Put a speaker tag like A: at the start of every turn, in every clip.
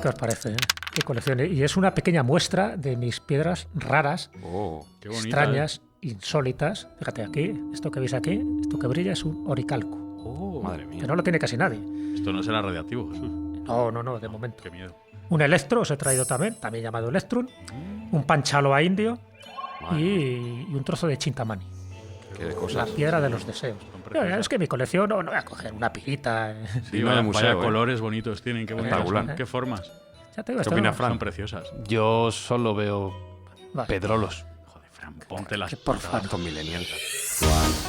A: ¿Qué os parece? Qué colección. Y es una pequeña muestra de mis piedras raras,
B: Qué bonita,
A: extrañas, insólitas. Fíjate aquí, esto que veis aquí, esto que brilla es un oricalco.
B: Madre mía.
A: Que no lo tiene casi nadie.
B: Esto no será radiactivo, Jesús.
A: No, de momento.
B: Qué miedo.
A: Un electro os he traído también llamado Electrum, un panchaloa indio y un trozo de chintamani.
C: Qué de
A: La
C: cosas.
A: piedra de los deseos.
B: preciosas.
A: Es que mi colección no voy a coger una pirita.
B: Sí,
C: Digno de
B: vaya,
C: museo,
B: vaya
C: ¿eh?
B: colores bonitos tienen, qué bonitas
C: Espectacular.
B: son, qué formas.
A: Ya te digo,
C: ¿Qué
A: esto
C: opina
A: no-
C: Fran?
B: Son preciosas.
D: Yo solo veo
A: Vale.
D: pedrolos.
B: Joder, Fran, ponte las
A: Por
B: putas.
A: favor.
C: Estos millennials.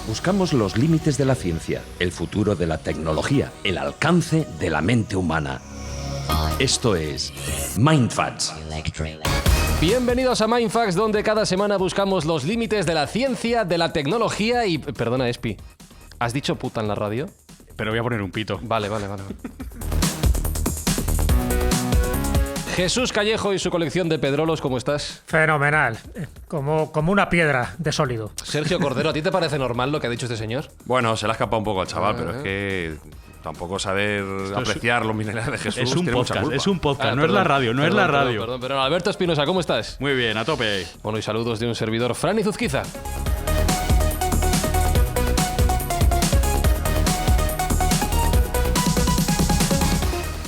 E: Buscamos los límites de la ciencia, el futuro de la tecnología, el alcance de la mente humana. Esto es Mindfacts.
D: Bienvenidos a Mindfacts, donde cada semana buscamos los límites de la ciencia, de la tecnología y... Perdona, Espi, ¿has dicho puta en la radio?
B: Pero voy a poner un pito.
D: Vale. Jesús Callejo y su colección de pedrolos, ¿cómo estás?
A: Fenomenal. Como una piedra de sólido.
D: Sergio Cordero, ¿a ti te parece normal lo que ha dicho este señor?
C: Bueno, se le ha escapado un poco al chaval, pero es que tampoco saber apreciar los minerales de Jesús
B: Es un
C: tiene mucha
B: podcast,
C: culpa.
B: es un podcast,
D: Ah,
B: no es la
D: perdón,
B: radio, no es la radio.
D: Perdón. Alberto Espinosa, ¿cómo estás?
B: Muy bien, a tope.
D: Bueno, y saludos de un servidor, Fran Zuzquiza.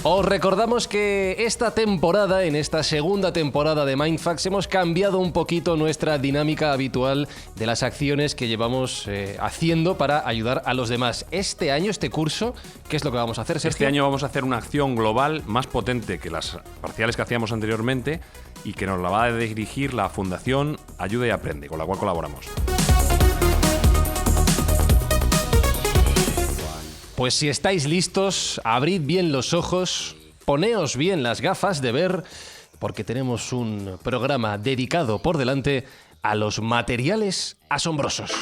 D: Os recordamos que esta temporada, en esta segunda temporada de Mindfacts, hemos cambiado un poquito nuestra dinámica habitual de las acciones que llevamos haciendo para ayudar a los demás. Este año, este curso, ¿qué es lo que vamos a hacer, Sergio?
C: Este año vamos a hacer una acción global más potente que las parciales que hacíamos anteriormente y que nos la va a dirigir la Fundación Ayuda y Aprende, con la cual colaboramos.
D: Pues si estáis listos, abrid bien los ojos, poneos bien las gafas de ver, porque tenemos un programa dedicado por delante a los materiales asombrosos.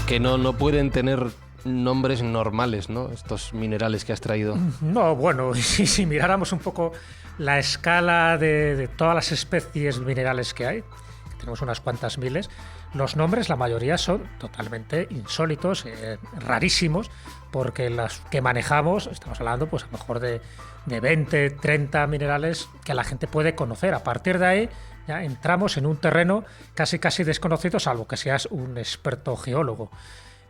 D: Que no pueden tener nombres normales, ¿no? Estos minerales que has traído.
A: No, bueno, si miráramos un poco la escala de todas las especies minerales que hay, que tenemos unas cuantas miles, los nombres, la mayoría son totalmente insólitos, rarísimos, porque las que manejamos, estamos hablando pues a lo mejor de 20, 30 minerales que la gente puede conocer. A partir de ahí ya entramos en un terreno casi desconocido, salvo que seas un experto geólogo.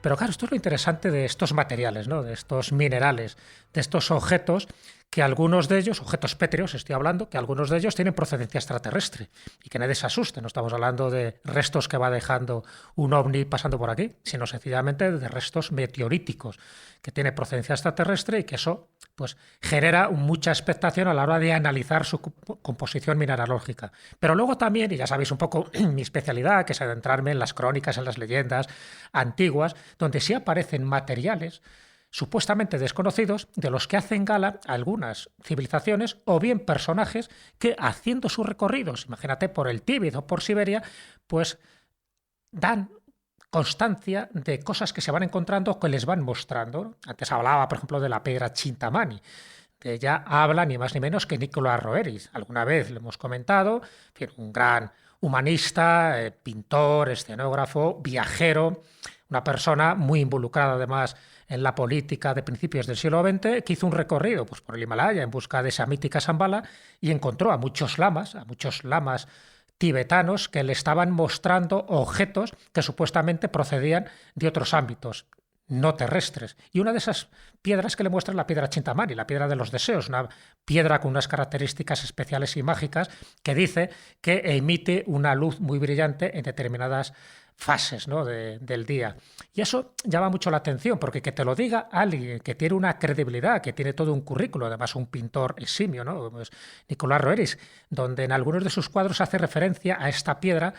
A: Pero claro, esto es lo interesante de estos materiales, ¿no? De estos minerales, de estos objetos, que algunos de ellos, objetos pétreos estoy hablando, que algunos de ellos tienen procedencia extraterrestre y que nadie se asuste. No estamos hablando de restos que va dejando un ovni pasando por aquí, sino sencillamente de restos meteoríticos que tienen procedencia extraterrestre y que eso pues genera mucha expectación a la hora de analizar su composición mineralógica. Pero luego también, y ya sabéis un poco mi especialidad, que es adentrarme en las crónicas, en las leyendas antiguas, donde sí aparecen materiales supuestamente desconocidos de los que hacen gala algunas civilizaciones o bien personajes que, haciendo sus recorridos, imagínate por el Tíbet o por Siberia, pues dan constancia de cosas que se van encontrando o que les van mostrando. Antes hablaba, por ejemplo, de la piedra Chintamani. De ella habla ni más ni menos que Nicolás Roeris. Alguna vez lo hemos comentado, en fin, un gran humanista, pintor, escenógrafo, viajero, una persona muy involucrada además en la política de principios del siglo XX, que hizo un recorrido pues, por el Himalaya en busca de esa mítica Shambhala y encontró a muchos lamas tibetanos que le estaban mostrando objetos que supuestamente procedían de otros ámbitos no terrestres. Y una de esas piedras que le muestra es la piedra Chintamani, la piedra de los deseos, una piedra con unas características especiales y mágicas que dice que emite una luz muy brillante en determinadas fases, ¿no? del día. Y eso llama mucho la atención, porque que te lo diga alguien que tiene una credibilidad, que tiene todo un currículo, además un pintor eximio, ¿no? Pues Nicolás Roeris, donde en algunos de sus cuadros hace referencia a esta piedra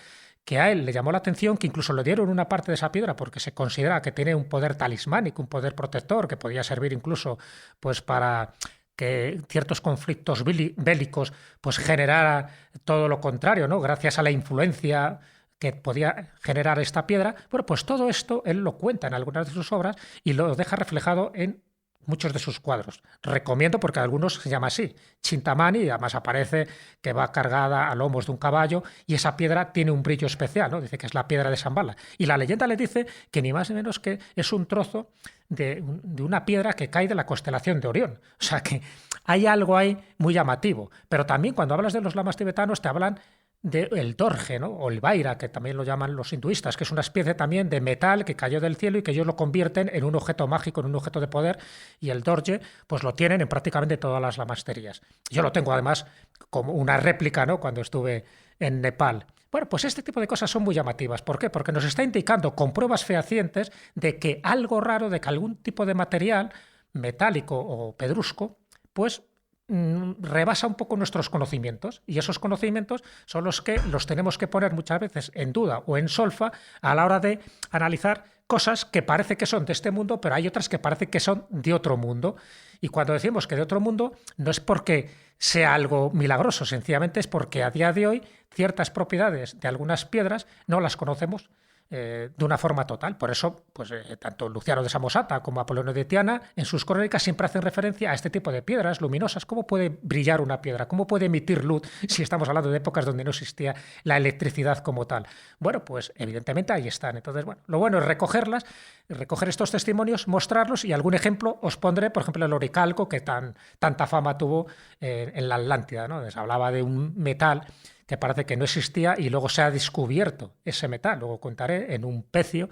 A: que a él le llamó la atención, que incluso le dieron una parte de esa piedra porque se considera que tiene un poder talismánico, un poder protector, que podía servir incluso pues para que ciertos conflictos bélicos pues generara todo lo contrario, ¿no? Gracias a la influencia que podía generar esta piedra. Bueno, pues todo esto él lo cuenta en algunas de sus obras y lo deja reflejado en muchos de sus cuadros. Recomiendo porque algunos se llama así, Chintamani, y además aparece que va cargada a lomos de un caballo y esa piedra tiene un brillo especial, ¿no? Dice que es la piedra de Shambhala. Y la leyenda le dice que ni más ni menos que es un trozo de una piedra que cae de la constelación de Orión. O sea que hay algo ahí muy llamativo. Pero también cuando hablas de los lamas tibetanos te hablan del Dorje, ¿no? O el Vaira, que también lo llaman los hinduistas, que es una especie también de metal que cayó del cielo y que ellos lo convierten en un objeto mágico, en un objeto de poder, y el Dorje pues lo tienen en prácticamente todas las lamasterías. Yo lo tengo además como una réplica, ¿no? Cuando estuve en Nepal. Bueno, pues este tipo de cosas son muy llamativas. ¿Por qué? Porque nos está indicando con pruebas fehacientes de que algo raro, de que algún tipo de material metálico o pedrusco, pues rebasa un poco nuestros conocimientos, y esos conocimientos son los que los tenemos que poner muchas veces en duda o en solfa a la hora de analizar cosas que parece que son de este mundo, pero hay otras que parece que son de otro mundo. Y cuando decimos que de otro mundo, no es porque sea algo milagroso, sencillamente es porque a día de hoy ciertas propiedades de algunas piedras no las conocemos de una forma total. Por eso, pues, tanto Luciano de Samosata como Apolonio de Tiana en sus crónicas siempre hacen referencia a este tipo de piedras luminosas. ¿Cómo puede brillar una piedra? ¿Cómo puede emitir luz si estamos hablando de épocas donde no existía la electricidad como tal? Bueno, pues evidentemente ahí están. Entonces, bueno, lo bueno es recogerlas, recoger estos testimonios, mostrarlos, y algún ejemplo os pondré, por ejemplo, el oricalco, que tanta fama tuvo en la Atlántida, ¿no? Se hablaba de un metal que parece que no existía y luego se ha descubierto ese metal. Luego contaré en un pecio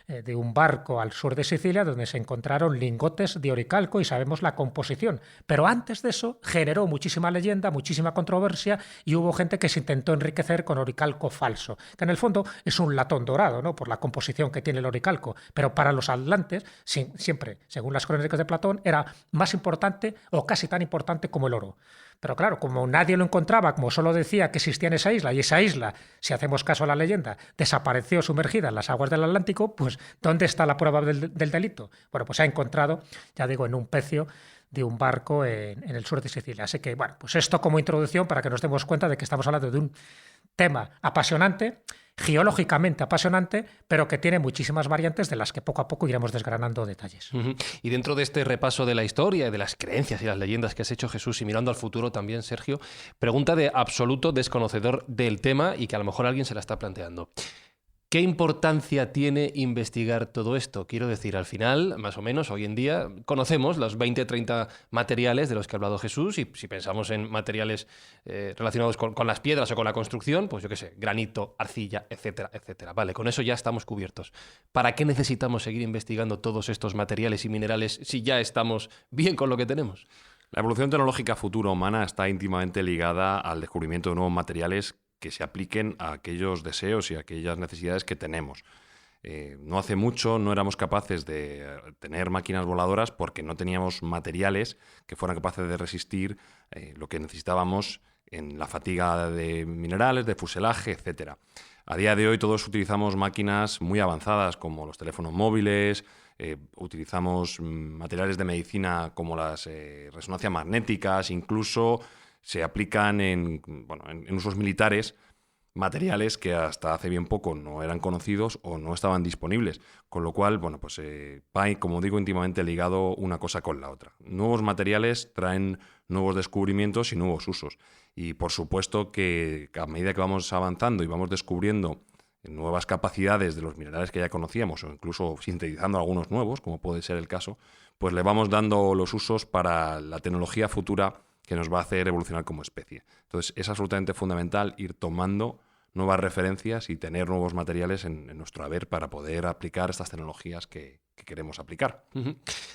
A: de un barco al sur de Sicilia donde se encontraron lingotes de oricalco y sabemos la composición. Pero antes de eso generó muchísima leyenda, muchísima controversia, y hubo gente que se intentó enriquecer con oricalco falso, que en el fondo es un latón dorado, ¿no? Por la composición que tiene el oricalco. Pero para los atlantes, siempre, según las crónicas de Platón, era más importante o casi tan importante como el oro. Pero claro, como nadie lo encontraba, como solo decía que existía en esa isla, y esa isla, si hacemos caso a la leyenda, desapareció sumergida en las aguas del Atlántico, pues ¿dónde está la prueba del delito? Bueno, pues se ha encontrado, ya digo, en un pecio de un barco en el sur de Sicilia. Así que, bueno, pues esto como introducción para que nos demos cuenta de que estamos hablando de un tema apasionante, geológicamente apasionante, pero que tiene muchísimas variantes de las que poco a poco iremos desgranando detalles.
D: Y dentro de este repaso de la historia, de las creencias y las leyendas que has hecho, Jesús, y mirando al futuro también, Sergio, pregunta de absoluto desconocedor del tema y que a lo mejor alguien se la está planteando. ¿Qué importancia tiene investigar todo esto? Quiero decir, al final, más o menos, hoy en día, conocemos los 20-30 materiales de los que ha hablado Jesús, y si pensamos en materiales relacionados con las piedras o con la construcción, pues yo qué sé, granito, arcilla, etcétera, etcétera. Vale, con eso ya estamos cubiertos. ¿Para qué necesitamos seguir investigando todos estos materiales y minerales si ya estamos bien con lo que tenemos?
C: La evolución tecnológica futura humana está íntimamente ligada al descubrimiento de nuevos materiales que se apliquen a aquellos deseos y a aquellas necesidades que tenemos. No hace mucho no éramos capaces de tener máquinas voladoras porque no teníamos materiales que fueran capaces de resistir lo que necesitábamos en la fatiga de minerales, de fuselaje, etc. A día de hoy todos utilizamos máquinas muy avanzadas como los teléfonos móviles, utilizamos materiales de medicina como las resonancias magnéticas, incluso se aplican en usos militares materiales que hasta hace bien poco no eran conocidos o no estaban disponibles. Con lo cual, bueno, pues va, como digo, íntimamente ligado una cosa con la otra. Nuevos materiales traen nuevos descubrimientos y nuevos usos. Y por supuesto que a medida que vamos avanzando y vamos descubriendo nuevas capacidades de los minerales que ya conocíamos o incluso sintetizando algunos nuevos, como puede ser el caso, pues le vamos dando los usos para la tecnología futura que nos va a hacer evolucionar como especie. Entonces, es absolutamente fundamental ir tomando nuevas referencias y tener nuevos materiales en nuestro haber para poder aplicar estas tecnologías que queremos aplicar.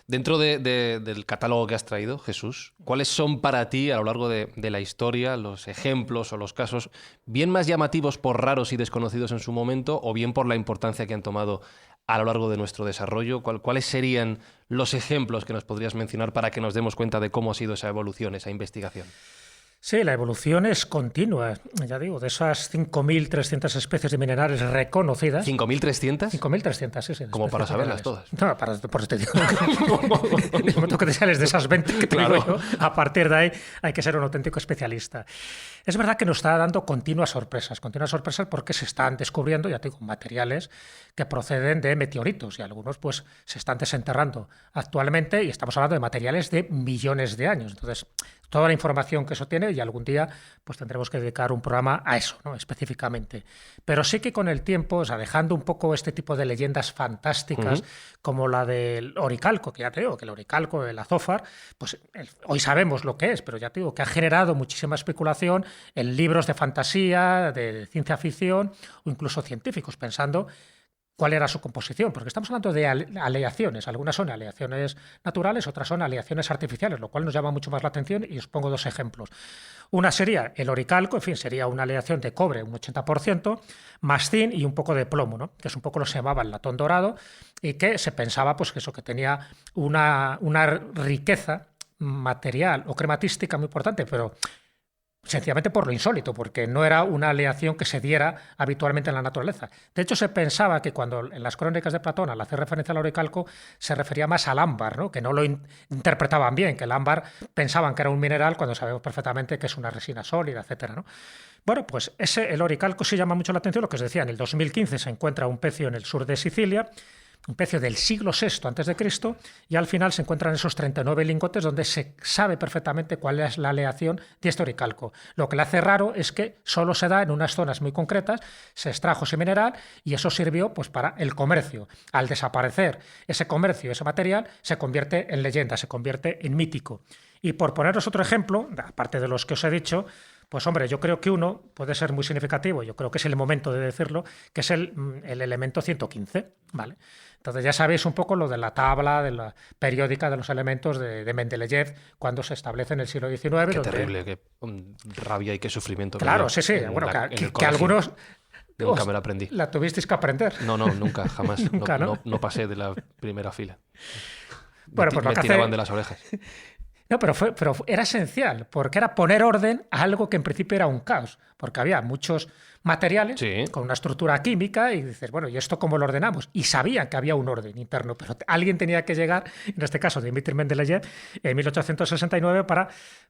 D: Dentro del catálogo que has traído, Jesús, ¿cuáles son para ti a lo largo de la historia los ejemplos o los casos bien más llamativos por raros y desconocidos en su momento o bien por la importancia que han tomado a lo largo de nuestro desarrollo? ¿Cuáles serían los ejemplos que nos podrías mencionar para que nos demos cuenta de cómo ha sido esa evolución, esa investigación?
A: Sí, la evolución es continua. Ya digo, de esas 5.300 especies de minerales reconocidas.
D: ¿5.300?
A: 5.300, sí, sí.
D: Como para
A: especies
D: saberlas
A: minerales.
D: todas.
A: No, por eso te digo. En el momento que te sales de esas 20 que te
D: Claro.
A: digo yo, a partir de ahí hay que ser un auténtico especialista. Es verdad que nos está dando continuas sorpresas porque se están descubriendo, ya te digo, materiales que proceden de meteoritos y algunos pues se están desenterrando actualmente y estamos hablando de materiales de millones de años. Entonces, toda la información que eso tiene y algún día pues tendremos que dedicar un programa a eso, ¿no? Específicamente. Pero sí que con el tiempo, o sea, dejando un poco este tipo de leyendas fantásticas como la del oricalco, que ya te digo, que el oricalco, el azófar, pues hoy sabemos lo que es, pero ya te digo que ha generado muchísima especulación en libros de fantasía, de ciencia ficción o incluso científicos, pensando cuál era su composición, porque estamos hablando de aleaciones, algunas son aleaciones naturales, otras son aleaciones artificiales, lo cual nos llama mucho más la atención y os pongo dos ejemplos. Una sería el oricalco, en fin, sería una aleación de cobre, un 80%, más zinc y un poco de plomo, ¿no? Que es un poco lo que se llamaba el latón dorado y que se pensaba pues que eso, que tenía una riqueza material o crematística muy importante, pero sencillamente por lo insólito, porque no era una aleación que se diera habitualmente en la naturaleza. De hecho, se pensaba que cuando en las crónicas de Platón, al hacer referencia al oricalco, se refería más al ámbar, ¿no? Que no lo interpretaban bien, que el ámbar pensaban que era un mineral cuando sabemos perfectamente que es una resina sólida, etcétera, ¿no? Bueno, pues el oricalco sí llama mucho la atención. Lo que os decía, en el 2015 se encuentra un pecio en el sur de Sicilia, un pecio del siglo VI a.C., y al final se encuentran esos 39 lingotes donde se sabe perfectamente cuál es la aleación de este oricalco. Lo que le hace raro es que solo se da en unas zonas muy concretas, se extrajo ese mineral y eso sirvió pues, para el comercio. Al desaparecer ese comercio, ese material, se convierte en leyenda, se convierte en mítico. Y por poneros otro ejemplo, aparte de los que os he dicho, pues hombre, yo creo que uno puede ser muy significativo, yo creo que es el momento de decirlo, que es el elemento 115, ¿vale? Entonces ya sabéis un poco lo de la tabla de la periódica de los elementos de Mendeleev cuando se establece en el siglo XIX.
D: Qué terrible, qué rabia y qué sufrimiento.
A: Claro, sí, sí. Bueno, que algunos...
D: Nunca me la aprendí.
A: ¿La tuvisteis que aprender?
D: No, nunca, jamás.
A: Nunca, ¿no?
D: No pasé de la primera fila.
A: Bueno, pues
D: me tiraban de las orejas.
A: No, pero era esencial, porque era poner orden a algo que en principio era un caos, porque había muchos materiales con una estructura química y dices, bueno, ¿y esto cómo lo ordenamos? Y sabían que había un orden interno, pero alguien tenía que llegar, en este caso Dmitri Mendeleev, en 1869 para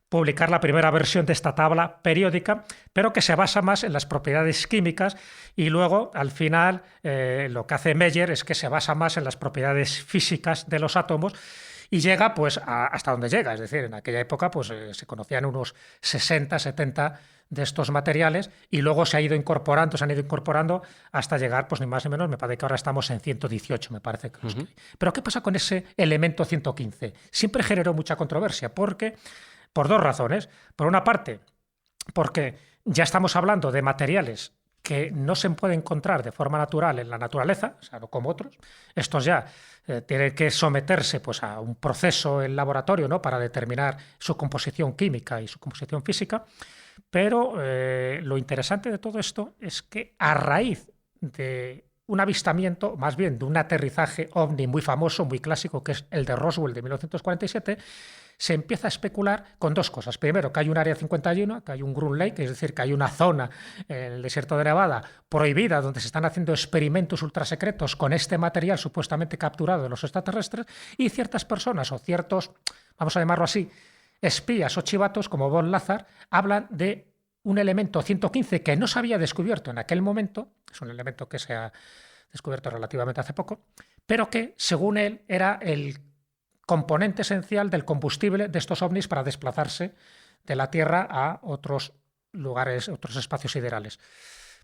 A: publicar la primera versión de esta tabla periódica, pero que se basa más en las propiedades químicas y luego, al final, lo que hace Meyer es que se basa más en las propiedades físicas de los átomos. Y llega pues hasta donde llega, es decir, en aquella época pues se conocían unos 60, 70 de estos materiales y luego se han ido incorporando hasta llegar, pues ni más ni menos, me parece que ahora estamos en 118, me parece que los que hay. Pero ¿qué pasa con ese elemento 115? Siempre generó mucha controversia, porque por dos razones. Por una parte, porque ya estamos hablando de materiales que no se pueden encontrar de forma natural en la naturaleza, o sea, no como otros. Estos ya tienen que someterse pues, a un proceso en laboratorio, ¿no? Para determinar su composición química y su composición física. Pero lo interesante de todo esto es que a raíz de un avistamiento, más bien de un aterrizaje ovni muy famoso, muy clásico, que es el de Roswell de 1947, se empieza a especular con dos cosas. Primero, que hay un área 51, que hay un Ground Lake, es decir, que hay una zona en el desierto de Nevada prohibida donde se están haciendo experimentos ultrasecretos con este material supuestamente capturado de los extraterrestres, y ciertas personas o ciertos, vamos a llamarlo así, espías o chivatos como Von Lazar hablan de un elemento 115 que no se había descubierto en aquel momento, es un elemento que se ha descubierto relativamente hace poco, pero que, según él, era el componente esencial del combustible de estos ovnis para desplazarse de la Tierra a otros lugares, otros espacios siderales.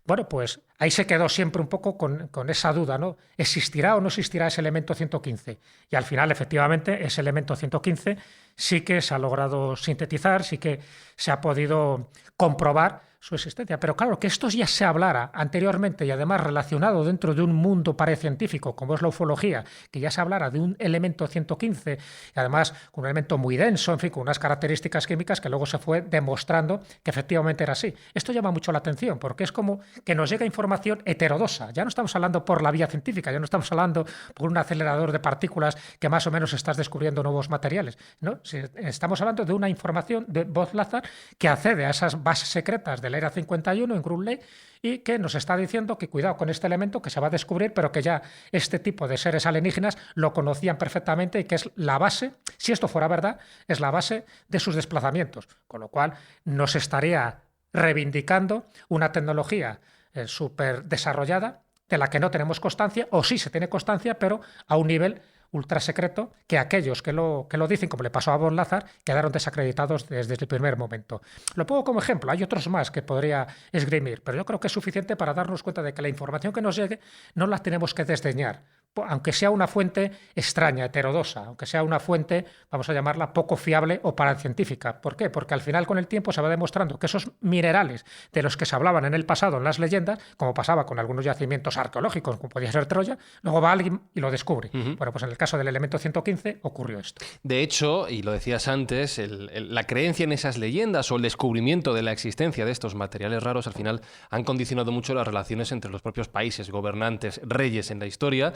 A: Bueno, pues ahí se quedó siempre un poco con esa duda, ¿no? ¿Existirá o no existirá ese elemento 115? Y al final, efectivamente, ese elemento 115 sí que se ha logrado sintetizar, sí que se ha podido comprobar su existencia. Pero claro, que esto ya se hablara anteriormente y además relacionado dentro de un mundo parecientífico como es la ufología, que ya se hablara de un elemento 115 y además un elemento muy denso, en fin, con unas características químicas que luego se fue demostrando que efectivamente era así. Esto llama mucho la atención porque es como que nos llega información heterodosa. Ya no estamos hablando por la vía científica, ya no estamos hablando por un acelerador de partículas que más o menos estás descubriendo nuevos materiales, ¿no? Estamos hablando de una información de voz Lázaro que accede a esas bases secretas del Área 51 en Ground Lake y que nos está diciendo que cuidado con este elemento que se va a descubrir, pero que ya este tipo de seres alienígenas lo conocían perfectamente y que es la base, si esto fuera verdad, es la base de sus desplazamientos. Con lo cual nos estaría reivindicando una tecnología súper desarrollada de la que no tenemos constancia, o sí se tiene constancia, pero a un nivel ultra secreto, que aquellos que lo dicen, como le pasó a Von Lázaro, quedaron desacreditados desde el primer momento. Lo pongo como ejemplo, hay otros más que podría esgrimir, pero yo creo que es suficiente para darnos cuenta de que la información que nos llegue no la tenemos que desdeñar, aunque sea una fuente extraña, heterodosa, aunque sea una fuente, vamos a llamarla, poco fiable o paracientífica. ¿Por qué? Porque al final con el tiempo se va demostrando que esos minerales de los que se hablaban en el pasado en las leyendas, como pasaba con algunos yacimientos arqueológicos, como podía ser Troya, luego va alguien y lo descubre. Bueno, pues en el caso del elemento 115 ocurrió esto.
D: De hecho, y lo decías antes, la creencia en esas leyendas o el descubrimiento de la existencia de estos materiales raros al final han condicionado mucho las relaciones entre los propios países, gobernantes, reyes en la historia.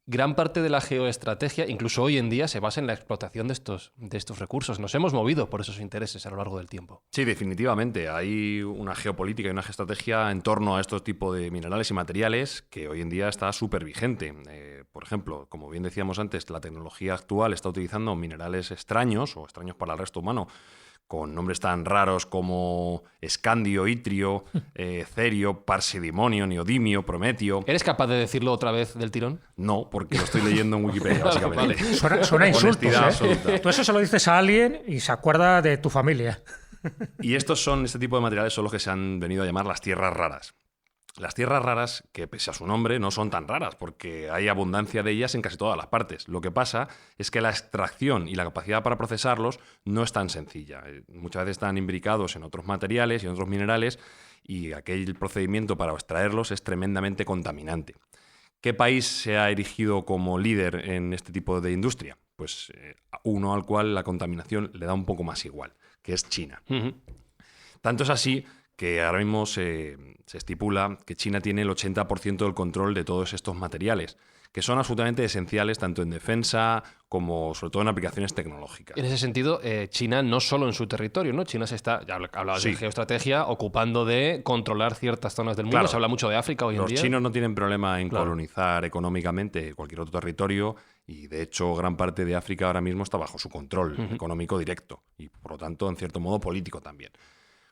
D: Gran parte de la geoestrategia, incluso hoy en día, se basa en la explotación de estos recursos. Nos hemos movido por esos intereses a lo largo del tiempo.
C: Sí, definitivamente. Hay una geopolítica y una geoestrategia en torno a estos tipos de minerales y materiales que hoy en día está súper vigente. Por ejemplo, como bien decíamos antes, la tecnología actual está utilizando minerales extraños o extraños para el resto humano, con nombres tan raros como escandio, itrio, cerio, parsidimonio, neodimio, prometio.
D: ¿Eres capaz de decirlo otra vez del tirón?
C: No, porque lo estoy leyendo en Wikipedia, básicamente.
A: Suena insultos,
C: Honestidad
A: ¿eh?
C: absoluta.
A: Tú eso se lo dices a alguien y se acuerda de tu familia.
C: Y este tipo de materiales son los que se han venido a llamar las tierras raras. Las tierras raras, que pese a su nombre, no son tan raras, porque hay abundancia de ellas en casi todas las partes. Lo que pasa es que la extracción y la capacidad para procesarlos no es tan sencilla. Muchas veces están imbricados en otros materiales y en otros minerales, y aquel procedimiento para extraerlos es tremendamente contaminante. ¿Qué país se ha erigido como líder en este tipo de industria? Pues uno al cual la contaminación le da un poco más igual, que es China. Tanto es así que ahora mismo se estipula que China tiene el 80% del control de todos estos materiales, que son absolutamente esenciales tanto en defensa como sobre todo en aplicaciones tecnológicas.
D: En ese sentido, China no solo en su territorio, ¿no? China se está, ya hablabas de geoestrategia, ocupando de controlar ciertas zonas del mundo.
C: Claro,
D: se habla mucho de África hoy en día.
C: Los chinos no tienen problema en colonizar económicamente cualquier otro territorio, y de hecho gran parte de África ahora mismo está bajo su control económico directo y por lo tanto en cierto modo político también.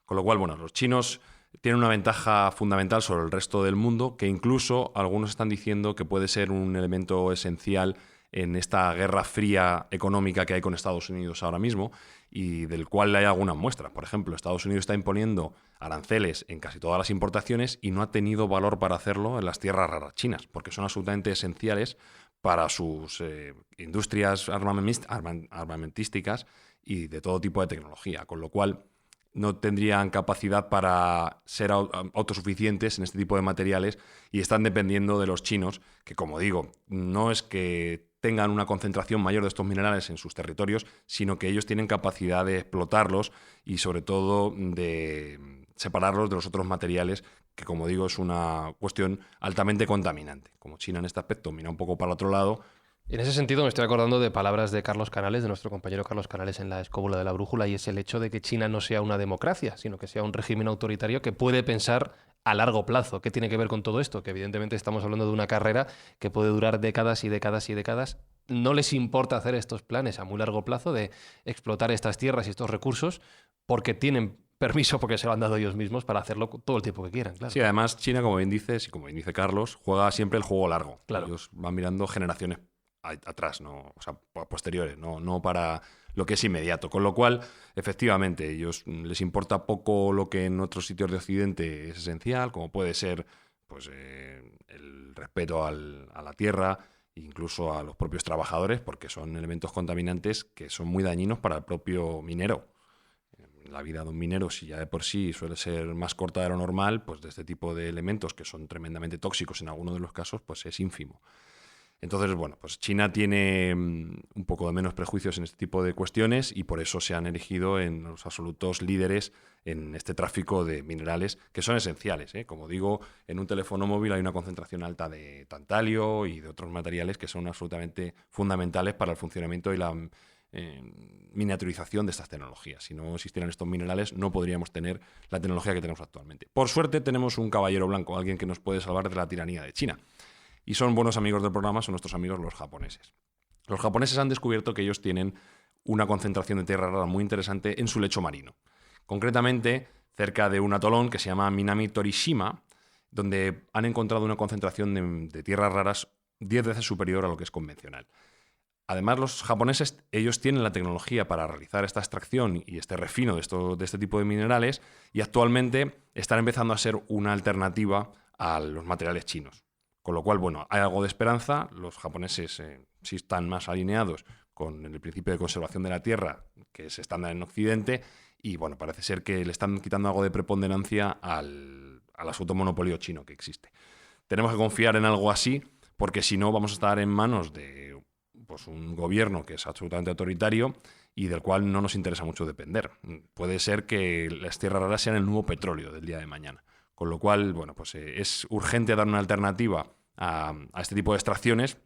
C: Con lo cual, bueno, los chinos tienen una ventaja fundamental sobre el resto del mundo, que incluso algunos están diciendo que puede ser un elemento esencial en esta guerra fría económica que hay con Estados Unidos ahora mismo, y del cual hay algunas muestras. Por ejemplo, Estados Unidos está imponiendo aranceles en casi todas las importaciones y no ha tenido valor para hacerlo en las tierras raras chinas, porque son absolutamente esenciales para sus industrias armamentísticas y de todo tipo de tecnología, con lo cual no tendrían capacidad para ser autosuficientes en este tipo de materiales y están dependiendo de los chinos, que, como digo, no es que tengan una concentración mayor de estos minerales en sus territorios, sino que ellos tienen capacidad de explotarlos y, sobre todo, de separarlos de los otros materiales, que, como digo, es una cuestión altamente contaminante. Como China en este aspecto mira un poco para el otro lado.
D: En ese sentido me estoy acordando de palabras de Carlos Canales, de nuestro compañero Carlos Canales en la Escóbula de la Brújula, y es el hecho de que China no sea una democracia, sino que sea un régimen autoritario que puede pensar a largo plazo. ¿Qué tiene que ver con todo esto? Que evidentemente estamos hablando de una carrera que puede durar décadas y décadas y décadas. No les importa hacer estos planes a muy largo plazo de explotar estas tierras y estos recursos porque tienen permiso, porque se lo han dado ellos mismos para hacerlo todo el tiempo que quieran. Claro.
C: Sí, además China, como bien dices y como bien dice Carlos, juega siempre el juego largo.
D: Claro.
C: Ellos van mirando generaciones atrás, no, o sea, posteriores, no para lo que es inmediato. Con lo cual, efectivamente, ellos les importa poco lo que en otros sitios de Occidente es esencial, como puede ser pues, el respeto a la tierra, incluso a los propios trabajadores, porque son elementos contaminantes que son muy dañinos para el propio minero. la vida de un minero, si ya de por sí suele ser más corta de lo normal, pues de este tipo de elementos que son tremendamente tóxicos en algunos de los casos, pues es ínfimo. Entonces, bueno, pues China tiene un poco de menos prejuicios en este tipo de cuestiones y por eso se han erigido en los absolutos líderes en este tráfico de minerales que son esenciales, ¿eh? Como digo, en un teléfono móvil hay una concentración alta de tantalio y de otros materiales que son absolutamente fundamentales para el funcionamiento y la miniaturización de estas tecnologías. Si no existieran estos minerales, no podríamos tener la tecnología que tenemos actualmente. Por suerte, tenemos un caballero blanco, alguien que nos puede salvar de la tiranía de China. Y son buenos amigos del programa, son nuestros amigos los japoneses. Los japoneses han descubierto que ellos tienen una concentración de tierra rara muy interesante en su lecho marino. Concretamente, cerca de un atolón que se llama Minami Torishima, donde han encontrado una concentración de tierras raras 10 veces superior a lo que es convencional. Además, los japoneses, ellos tienen la tecnología para realizar esta extracción y este refino de este tipo de minerales y actualmente están empezando a ser una alternativa a los materiales chinos. Con lo cual, bueno, hay algo de esperanza. Los japoneses sí están más alineados con el principio de conservación de la tierra, que es estándar en Occidente, y bueno, parece ser que le están quitando algo de preponderancia al asunto monopolio chino que existe. Tenemos que confiar en algo así, porque si no vamos a estar en manos de pues, un gobierno que es absolutamente autoritario y del cual no nos interesa mucho depender. Puede ser que las tierras raras sean el nuevo petróleo del día de mañana. Con lo cual, bueno, pues es urgente dar una alternativa a este tipo de extracciones.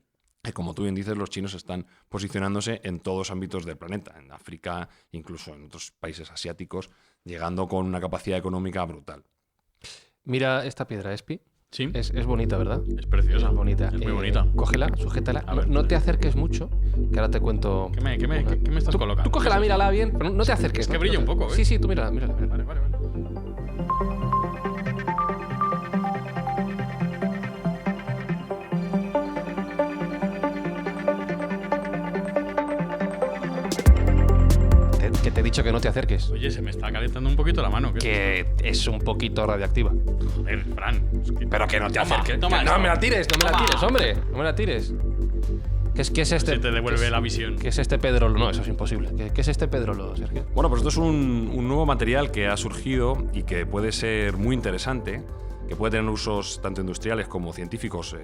C: Y como tú bien dices, los chinos están posicionándose en todos los ámbitos del planeta, en África, incluso en otros países asiáticos, llegando con una capacidad económica brutal.
D: Mira esta piedra, Espi.
B: Sí.
D: Es bonita, ¿verdad?
B: Es preciosa.
D: Es bonita.
B: Es muy bonita.
D: Cógela, sujétala.
B: A ver.
D: No te acerques mucho, que ahora te cuento.
B: ¿Qué me estás colocando?
D: Tú cógela, mírala bien, pero no te acerques.
B: Es que
D: ¿no?
B: brilla un poco, ¿eh?
D: Sí, tú mírala.
B: Vale.
D: Que te he dicho que no te acerques.
B: Oye, se me está calentando un poquito la mano.
D: Que es un poquito radiactiva.
B: Joder, Fran.
D: Pero que no te
B: Toma,
D: acerques.
B: toma,
D: no
B: toma.
D: me la tires, hombre. No me la tires. ¿Qué es este?
B: Se te devuelve la visión.
D: ¿Qué es este pedrolo? No, eso es imposible. ¿Qué es este pedrolo, Sergio?
C: Bueno, pues esto es un nuevo material que ha surgido y que puede ser muy interesante, que puede tener usos tanto industriales como científicos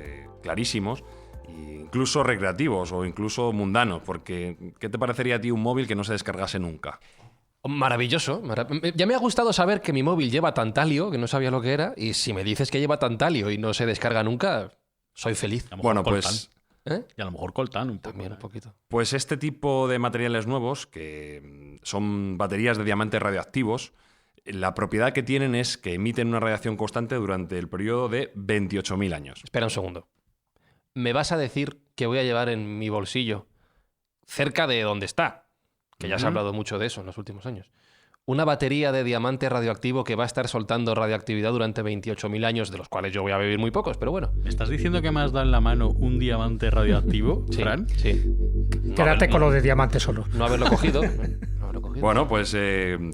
C: clarísimos, e incluso recreativos o incluso mundanos, porque ¿qué te parecería a ti un móvil que no se descargase nunca?
D: Maravilloso. Ya me ha gustado saber que mi móvil lleva tantalio, que no sabía lo que era, y si me dices que lleva tantalio y no se descarga nunca, soy feliz.
B: A lo mejor
C: Bueno,
B: coltan.
C: pues
B: Y a lo mejor coltan un poco.
D: También un poquito.
C: Pues este tipo de materiales nuevos, que son baterías de diamantes radioactivos, la propiedad que tienen es que emiten una radiación constante durante el periodo de 28.000 años.
D: Espera un segundo. ¿Me vas a decir que voy a llevar en mi bolsillo, cerca de donde está, que ya se ha hablado mucho de eso en los últimos años, una batería de diamante radioactivo que va a estar soltando radioactividad durante 28.000 años, de los cuales yo voy a vivir muy pocos, pero bueno?
B: ¿Me estás diciendo que me has dado en la mano un diamante radioactivo,
D: Sí,
B: Fran?
D: sí.
A: Quédate con lo de diamante solo.
D: No haberlo cogido. No haberlo cogido.
C: Bueno, pues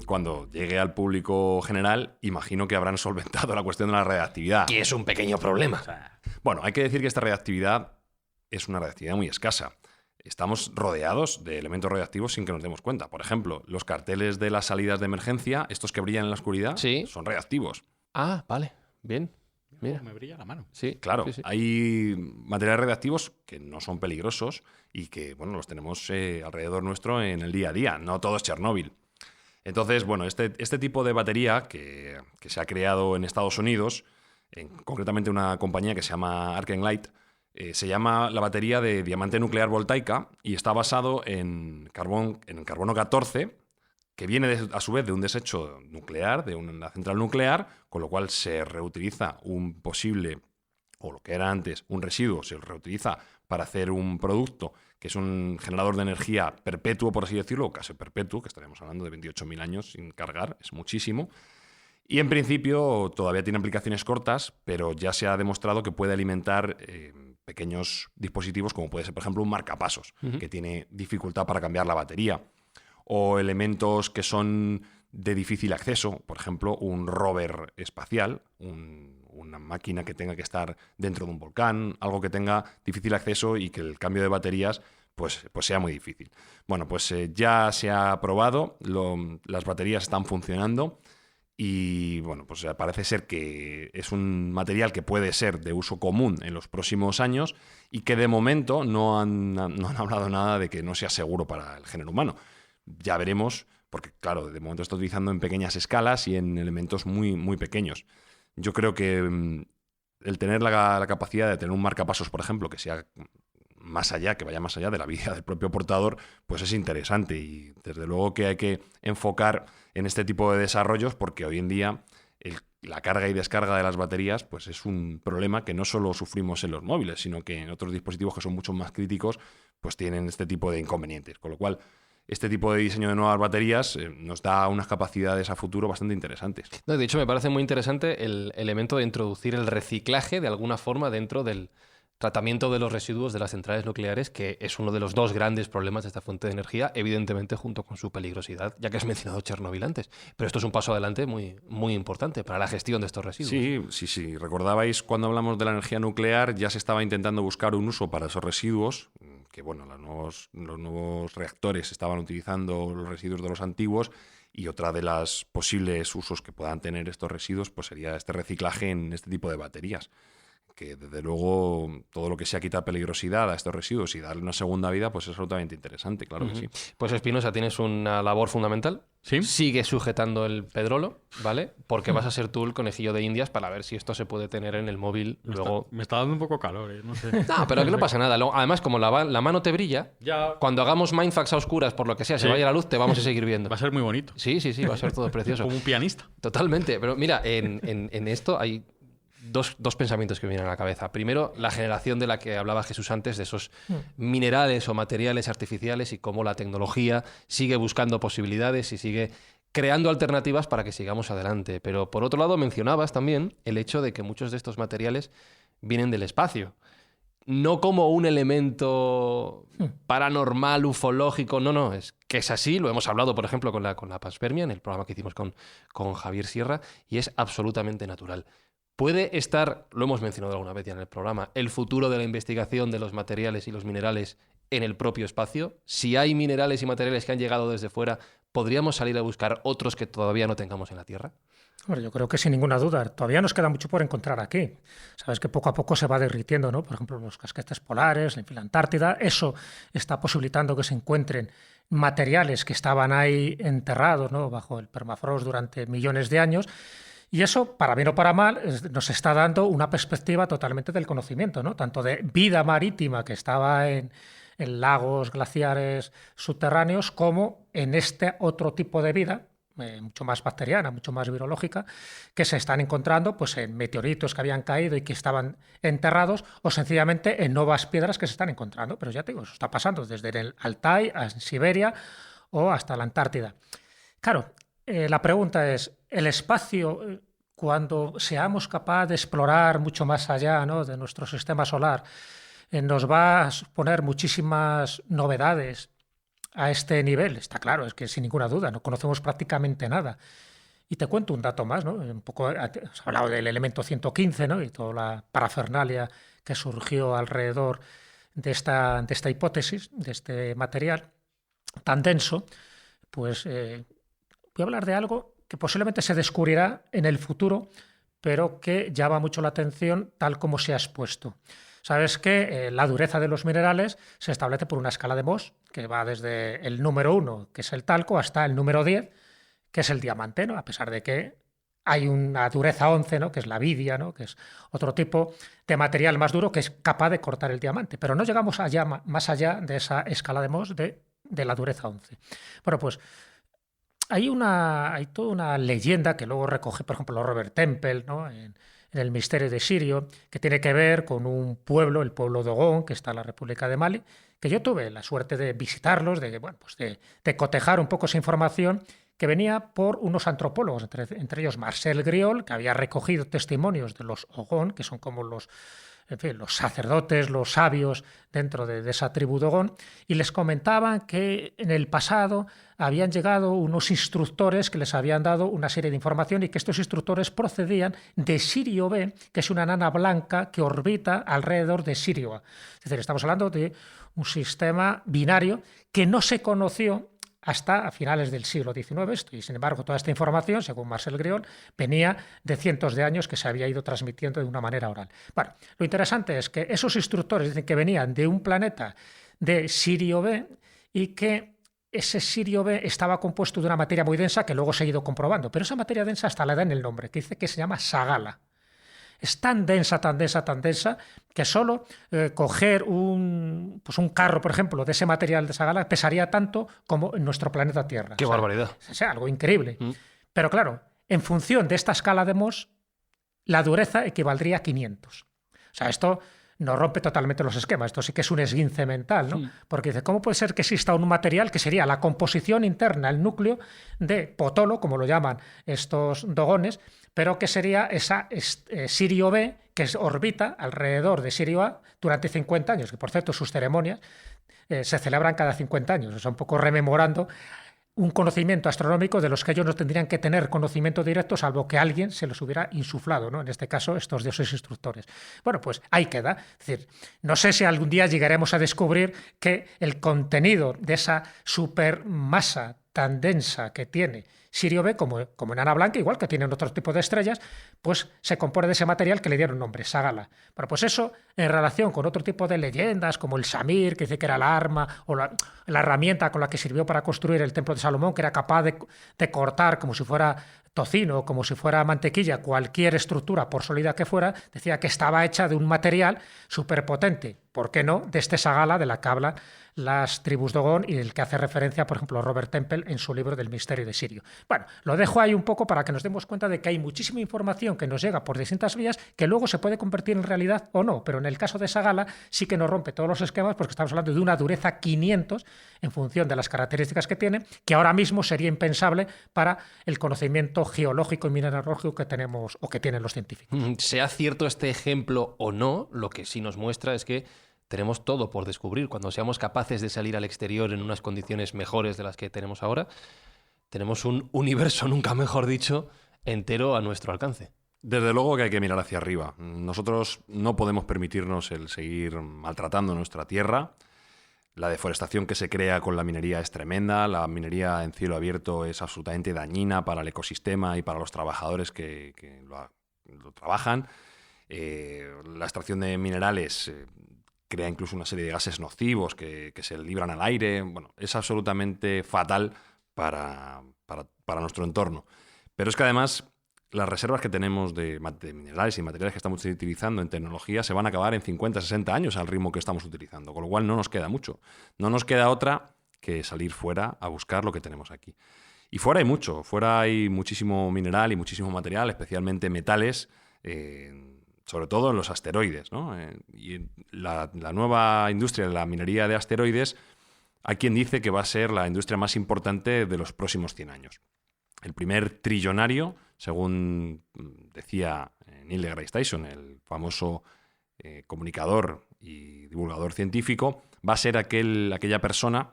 C: cuando llegue al público general, imagino que habrán solventado la cuestión de la radiactividad.
D: Que es un pequeño problema.
C: Bueno, hay que decir que esta radiactividad es una radiactividad muy escasa. Estamos rodeados de elementos radiactivos sin que nos demos cuenta. Por ejemplo, los carteles de las salidas de emergencia, estos que brillan en la oscuridad,
D: Sí.
C: son radiactivos.
D: Ah, vale. Bien. Mira.
B: Me brilla la mano.
D: Sí,
C: Claro,
D: sí, sí.
C: hay materiales radiactivos que no son peligrosos y que, bueno, los tenemos alrededor nuestro en el día a día. No todo es Chernóbil. Entonces, bueno, este tipo de batería que se ha creado en Estados Unidos, concretamente una compañía que se llama Arkenlight, se llama la batería de diamante nuclear voltaica y está basado en carbono 14, que viene a su vez de un desecho nuclear, de una central nuclear, con lo cual se reutiliza un posible, o lo que era antes, un residuo, se reutiliza para hacer un producto que es un generador de energía perpetuo, por así decirlo, casi perpetuo, que estaríamos hablando de 28.000 años sin cargar, es muchísimo. Y en principio todavía tiene aplicaciones cortas, pero ya se ha demostrado que puede alimentar pequeños dispositivos, como puede ser, por ejemplo, un marcapasos, que tiene dificultad para cambiar la batería, o elementos que son de difícil acceso, por ejemplo, un rover espacial, una máquina que tenga que estar dentro de un volcán, algo que tenga difícil acceso y que el cambio de baterías pues sea muy difícil. Bueno, pues ya se ha probado, las baterías están funcionando y bueno, pues parece ser que es un material que puede ser de uso común en los próximos años y que de momento no han hablado nada de que no sea seguro para el género humano. Ya veremos, porque claro, de momento está utilizando en pequeñas escalas y en elementos muy, muy pequeños. Yo creo que el tener la capacidad de tener un marcapasos, por ejemplo, que sea más allá, que vaya más allá de la vida del propio portador, pues es interesante y desde luego que hay que enfocar en este tipo de desarrollos porque hoy en día la carga y descarga de las baterías pues es un problema que no solo sufrimos en los móviles, sino que en otros dispositivos que son mucho más críticos pues tienen este tipo de inconvenientes, con lo cual este tipo de diseño de nuevas baterías nos da unas capacidades a futuro bastante interesantes.
D: No, de hecho, me parece muy interesante el elemento de introducir el reciclaje de alguna forma dentro del tratamiento de los residuos de las centrales nucleares, que es uno de los dos grandes problemas de esta fuente de energía, evidentemente junto con su peligrosidad, ya que has mencionado Chernobyl antes. Pero esto es un paso adelante muy, muy importante para la gestión de estos residuos.
C: Sí. Recordabais cuando hablamos de la energía nuclear, ya se estaba intentando buscar un uso para esos residuos, que bueno, los nuevos reactores estaban utilizando los residuos de los antiguos, y otra de las posibles usos que puedan tener estos residuos pues sería este reciclaje en este tipo de baterías. Que desde luego todo lo que sea quitar peligrosidad a estos residuos y darle una segunda vida, pues es absolutamente interesante, claro que sí.
D: Pues Espinosa, tienes una labor fundamental.
B: ¿Sí?
D: Sigue sujetando el pedrolo, ¿vale? Porque vas a ser tú el conejillo de Indias para ver si esto se puede tener en el móvil luego.
B: Me está dando un poco calor, no sé.
D: No, pero que no pasa nada. Además, como la mano te brilla,
B: Ya.
D: cuando hagamos Mindfax a oscuras, por lo que sea, se vaya la luz, te vamos a seguir viendo.
B: Va a ser muy bonito.
D: Sí, va a ser todo precioso.
B: Como un pianista.
D: Totalmente. Pero mira, en esto hay dos pensamientos que me vienen a la cabeza. Primero, la generación de la que hablaba Jesús antes, de esos minerales o materiales artificiales y cómo la tecnología sigue buscando posibilidades y sigue creando alternativas para que sigamos adelante. Pero por otro lado, mencionabas también el hecho de que muchos de estos materiales vienen del espacio. No como un elemento paranormal, ufológico, no, es que es así, lo hemos hablado, por ejemplo, con la panspermia, en el programa que hicimos con Javier Sierra, y es absolutamente natural. ¿Puede estar, lo hemos mencionado alguna vez ya en el programa, el futuro de la investigación de los materiales y los minerales en el propio espacio? Si hay minerales y materiales que han llegado desde fuera, ¿podríamos salir a buscar otros que todavía no tengamos en la Tierra?
A: Bueno, yo creo que sin ninguna duda. Todavía nos queda mucho por encontrar aquí. Sabes que poco a poco se va derritiendo, ¿no? Por ejemplo, los casquetes polares, en la Antártida. Eso está posibilitando que se encuentren materiales que estaban ahí enterrados, ¿no? Bajo el permafrost durante millones de años. Y eso, para bien o para mal, nos está dando una perspectiva totalmente del conocimiento, ¿no? Tanto de vida marítima que estaba en lagos, glaciares subterráneos, como en este otro tipo de vida, mucho más bacteriana, mucho más virológica, que se están encontrando pues, en meteoritos que habían caído y que estaban enterrados, o sencillamente en nuevas piedras que se están encontrando. Pero ya te digo, eso está pasando desde el Altai a Siberia o hasta la Antártida. Claro, la pregunta es, ¿el espacio, cuando seamos capaces de explorar mucho más allá, ¿no?, de nuestro sistema solar, nos va a suponer muchísimas novedades a este nivel? Está claro, es que sin ninguna duda, no conocemos prácticamente nada. Y te cuento un dato más, ¿no? Un poco, has hablado del elemento 115, ¿no?, y toda la parafernalia que surgió alrededor de esta hipótesis, de este material tan denso. Pues voy a hablar de algo que posiblemente se descubrirá en el futuro, pero que llama mucho la atención tal como se ha expuesto. Sabes que la dureza de los minerales se establece por una escala de Mohs, que va desde el número 1, que es el talco, hasta el número 10, que es el diamante, ¿no? A pesar de que hay una dureza 11, ¿no?, que es la vidia, ¿no?, que es otro tipo de material más duro que es capaz de cortar el diamante. Pero no llegamos más allá de esa escala de Mohs de la dureza 11. Bueno, pues hay toda una leyenda que luego recoge, por ejemplo, Robert Temple, ¿no?, en el misterio de Sirio, que tiene que ver con un pueblo, el pueblo de Ogón, que está en la República de Mali, que yo tuve la suerte de visitarlos, de cotejar un poco esa información, que venía por unos antropólogos, entre ellos Marcel Griol, que había recogido testimonios de los Ogón, que son como los sacerdotes, los sabios dentro de esa tribu de Ogón, y les comentaban que en el pasado habían llegado unos instructores que les habían dado una serie de información y que estos instructores procedían de Sirio B, que es una enana blanca que orbita alrededor de Sirio A. Es decir, estamos hablando de un sistema binario que no se conoció hasta a finales del siglo XIX, y sin embargo toda esta información, según Marcel Griol, venía de cientos de años que se había ido transmitiendo de una manera oral. Bueno, lo interesante es que esos instructores dicen que venían de un planeta de Sirio B y que ese Sirio B estaba compuesto de una materia muy densa que luego se ha ido comprobando, pero esa materia densa hasta le dan el nombre, que dice que se llama Sagala. Es tan densa, tan densa, tan densa, que solo coger un carro, por ejemplo, de ese material de Sagala pesaría tanto como en nuestro planeta Tierra.
D: ¡Qué barbaridad!
A: O sea, algo increíble. Pero claro, en función de esta escala de Mohs, la dureza equivaldría a 500. O sea, esto nos rompe totalmente los esquemas. Esto sí que es un esguince mental, ¿no? Porque dice, ¿cómo puede ser que exista un material que sería la composición interna, el núcleo de Potolo, como lo llaman estos dogones, pero que sería esa Sirio B que orbita alrededor de Sirio A durante 50 años, que por cierto sus ceremonias se celebran cada 50 años, o sea, un poco rememorando un conocimiento astronómico de los que ellos no tendrían que tener conocimiento directo, salvo que alguien se los hubiera insuflado, ¿no? En este caso, estos dioses instructores. Bueno, pues ahí queda. Es decir, no sé si algún día llegaremos a descubrir que el contenido de esa supermasa tan densa que tiene Sirio B, como enana blanca, igual que tienen otro tipo de estrellas, pues se compone de ese material que le dieron nombre, Sagala. Bueno, pues eso, en relación con otro tipo de leyendas, como el Samir, que dice que era la arma o la herramienta con la que sirvió para construir el templo de Salomón, que era capaz de cortar como si fuera tocino, como si fuera mantequilla, cualquier estructura, por sólida que fuera, decía que estaba hecha de un material superpotente. ¿Por qué no? De este Sagala de la que hablan las tribus Dogon y del que hace referencia, por ejemplo, Robert Temple en su libro del misterio de Sirio. Bueno, lo dejo ahí un poco para que nos demos cuenta de que hay muchísima información que nos llega por distintas vías que luego se puede convertir en realidad o no, pero en el caso de Sagala sí que nos rompe todos los esquemas porque estamos hablando de una dureza 500 en función de las características que tiene, que ahora mismo sería impensable para el conocimiento geológico y mineralógico que tenemos o que tienen los científicos.
D: Sea cierto este ejemplo o no, lo que sí nos muestra es que tenemos todo por descubrir. Cuando seamos capaces de salir al exterior en unas condiciones mejores de las que tenemos ahora, tenemos un universo, nunca mejor dicho, entero a nuestro alcance.
C: Desde luego que hay que mirar hacia arriba. Nosotros no podemos permitirnos el seguir maltratando nuestra tierra. La deforestación que se crea con la minería es tremenda. La minería en cielo abierto es absolutamente dañina para el ecosistema y para los trabajadores que lo trabajan. La extracción de minerales crea incluso una serie de gases nocivos que se libran al aire. Bueno, es absolutamente fatal para nuestro entorno. Pero es que además las reservas que tenemos de minerales y materiales que estamos utilizando en tecnología se van a acabar en 50, 60 años al ritmo que estamos utilizando, con lo cual no nos queda mucho. No nos queda otra que salir fuera a buscar lo que tenemos aquí. Y fuera hay mucho, fuera hay muchísimo mineral y muchísimo material, especialmente metales, sobre todo en los asteroides, ¿no? Y la nueva industria de la minería de asteroides, hay quien dice que va a ser la industria más importante de los próximos 100 años. El primer trillonario, según decía Neil deGrasse Tyson, el famoso comunicador y divulgador científico, va a ser aquella persona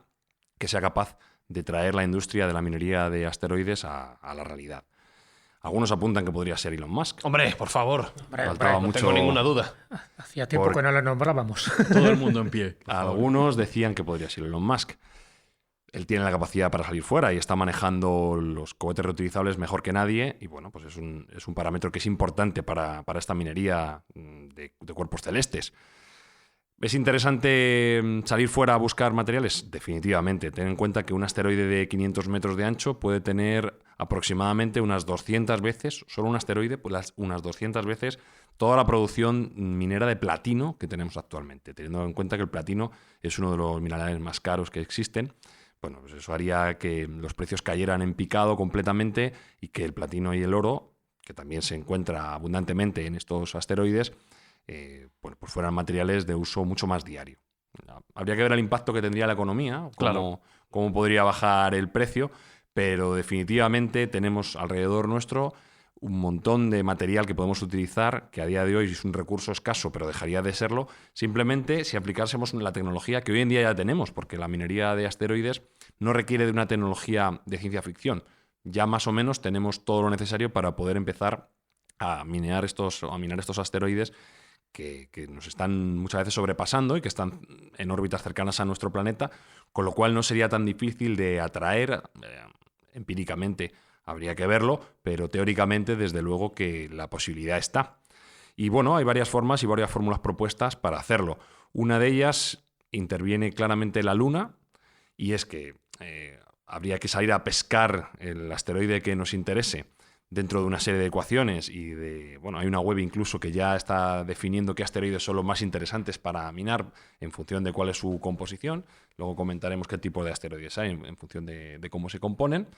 C: que sea capaz de traer la industria de la minería de asteroides a la realidad. Algunos apuntan que podría ser Elon Musk.
D: Hombre, por favor.
C: No
D: tengo ninguna duda.
A: Hacía tiempo que no le nombrábamos.
B: Todo el mundo en pie.
C: Algunos decían que podría ser Elon Musk. Él tiene la capacidad para salir fuera y está manejando los cohetes reutilizables mejor que nadie. Y bueno, pues es un parámetro que es importante para esta minería de cuerpos celestes. ¿Es interesante salir fuera a buscar materiales? Definitivamente. Ten en cuenta que un asteroide de 500 metros de ancho puede tener aproximadamente unas 200 veces, solo un asteroide, pues unas 200 veces toda la producción minera de platino que tenemos actualmente. Teniendo en cuenta que el platino es uno de los minerales más caros que existen, bueno, pues eso haría que los precios cayeran en picado completamente y que el platino y el oro, que también se encuentra abundantemente en estos asteroides, pues fueran materiales de uso mucho más diario. Habría que ver el impacto que tendría la economía, cómo podría bajar el precio, pero definitivamente tenemos alrededor nuestro un montón de material que podemos utilizar, que a día de hoy es un recurso escaso, pero dejaría de serlo, simplemente si aplicásemos la tecnología que hoy en día ya tenemos, porque la minería de asteroides no requiere de una tecnología de ciencia ficción. Ya más o menos tenemos todo lo necesario para poder empezar a minar estos asteroides que nos están muchas veces sobrepasando y que están en órbitas cercanas a nuestro planeta, con lo cual no sería tan difícil de atraer empíricamente. Habría que verlo, pero teóricamente, desde luego, que la posibilidad está. Y bueno, hay varias formas y varias fórmulas propuestas para hacerlo. Una de ellas interviene claramente la Luna, y es que habría que salir a pescar el asteroide que nos interese dentro de una serie de ecuaciones hay una web incluso que ya está definiendo qué asteroides son los más interesantes para minar en función de cuál es su composición. Luego comentaremos qué tipo de asteroides hay en función de cómo se componen.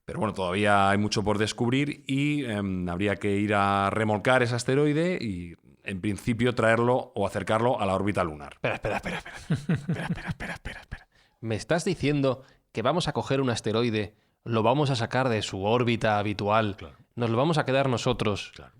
C: Pero bueno, todavía hay mucho por descubrir y habría que ir a remolcar ese asteroide y, en principio, traerlo o acercarlo a la órbita lunar.
D: Espera. ¿Me estás diciendo que vamos a coger un asteroide, lo vamos a sacar de su órbita habitual,
C: Claro.
D: nos lo vamos a quedar nosotros
C: Claro.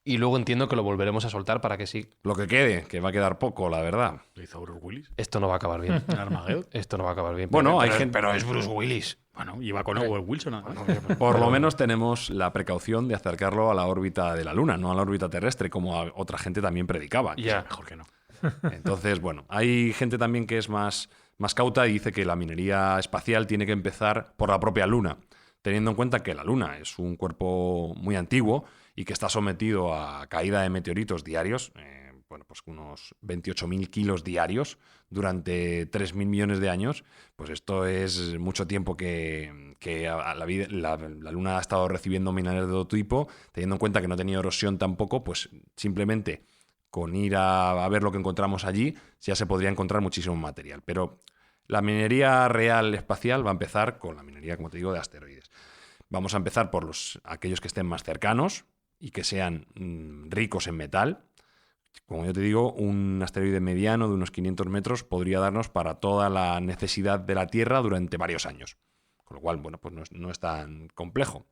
D: y luego entiendo que lo volveremos a soltar para que sí?
C: Lo que quede, que va a quedar poco, la verdad.
B: Lo hizo Bruce Willis.
D: Esto no va a acabar bien.
B: En Armageddon.
D: Esto no va a acabar bien.
C: Bueno,
D: pero,
C: hay
D: pero-
C: gente-
D: pero es Bruce Willis.
B: Bueno, iba con Owen Wilson. además.
C: Por lo menos tenemos la precaución de acercarlo a la órbita de la Luna, no a la órbita terrestre, como otra gente también predicaba.
D: Ya.
B: Mejor que no.
C: Entonces, bueno, hay gente también que es más cauta y dice que la minería espacial tiene que empezar por la propia Luna, teniendo en cuenta que la Luna es un cuerpo muy antiguo y que está sometido a caída de meteoritos diarios, pues unos 28.000 kilos diarios durante 3.000 millones de años. Pues esto es mucho tiempo que la Luna ha estado recibiendo minerales de todo tipo, teniendo en cuenta que no ha tenido erosión tampoco, pues simplemente con ir a ver lo que encontramos allí ya se podría encontrar muchísimo material. Pero la minería real espacial va a empezar con la minería, como te digo, de asteroides. Vamos a empezar por aquellos que estén más cercanos y que sean ricos en metal. Como yo te digo, un asteroide mediano de unos 500 metros podría darnos para toda la necesidad de la Tierra durante varios años. Con lo cual, bueno, pues no es tan complejo.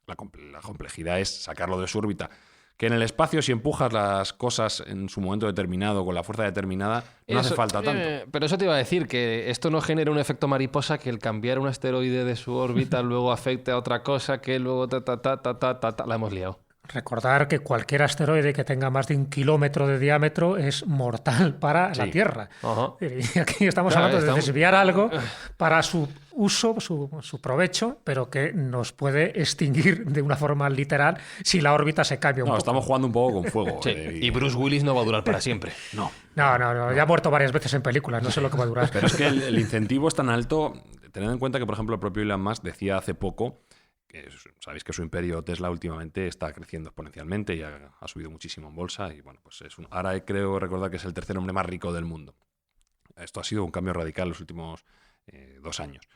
C: La complejidad es sacarlo de su órbita. Que en el espacio, si empujas las cosas en su momento determinado, con la fuerza determinada, no hace falta tanto.
D: Pero eso te iba a decir, que esto no genera un efecto mariposa, que el cambiar un asteroide de su órbita luego afecte a otra cosa, que luego la hemos liado.
A: Recordar que cualquier asteroide que tenga más de 1 kilómetro de diámetro es mortal para la Tierra.
D: Ajá.
A: Y aquí estamos
D: Claro,
A: hablando de
D: estamos-
A: desviar algo para su uso, su provecho, pero que nos puede extinguir de una forma literal si la órbita se cambia un
C: No,
A: poco.
C: estamos jugando un poco con fuego.
D: Sí, y Bruce Willis no va a durar para siempre.
B: No.
A: No, ya ha muerto varias veces en películas, no sé lo que va a durar.
C: Pero es que el incentivo es tan alto, teniendo en cuenta que, por ejemplo, el propio Elon Musk decía hace poco que sabéis que su imperio Tesla últimamente está creciendo exponencialmente y ha subido muchísimo en bolsa y bueno, pues ahora creo recordar que es el tercer hombre más rico del mundo. Esto ha sido un cambio radical en los últimos 2 años.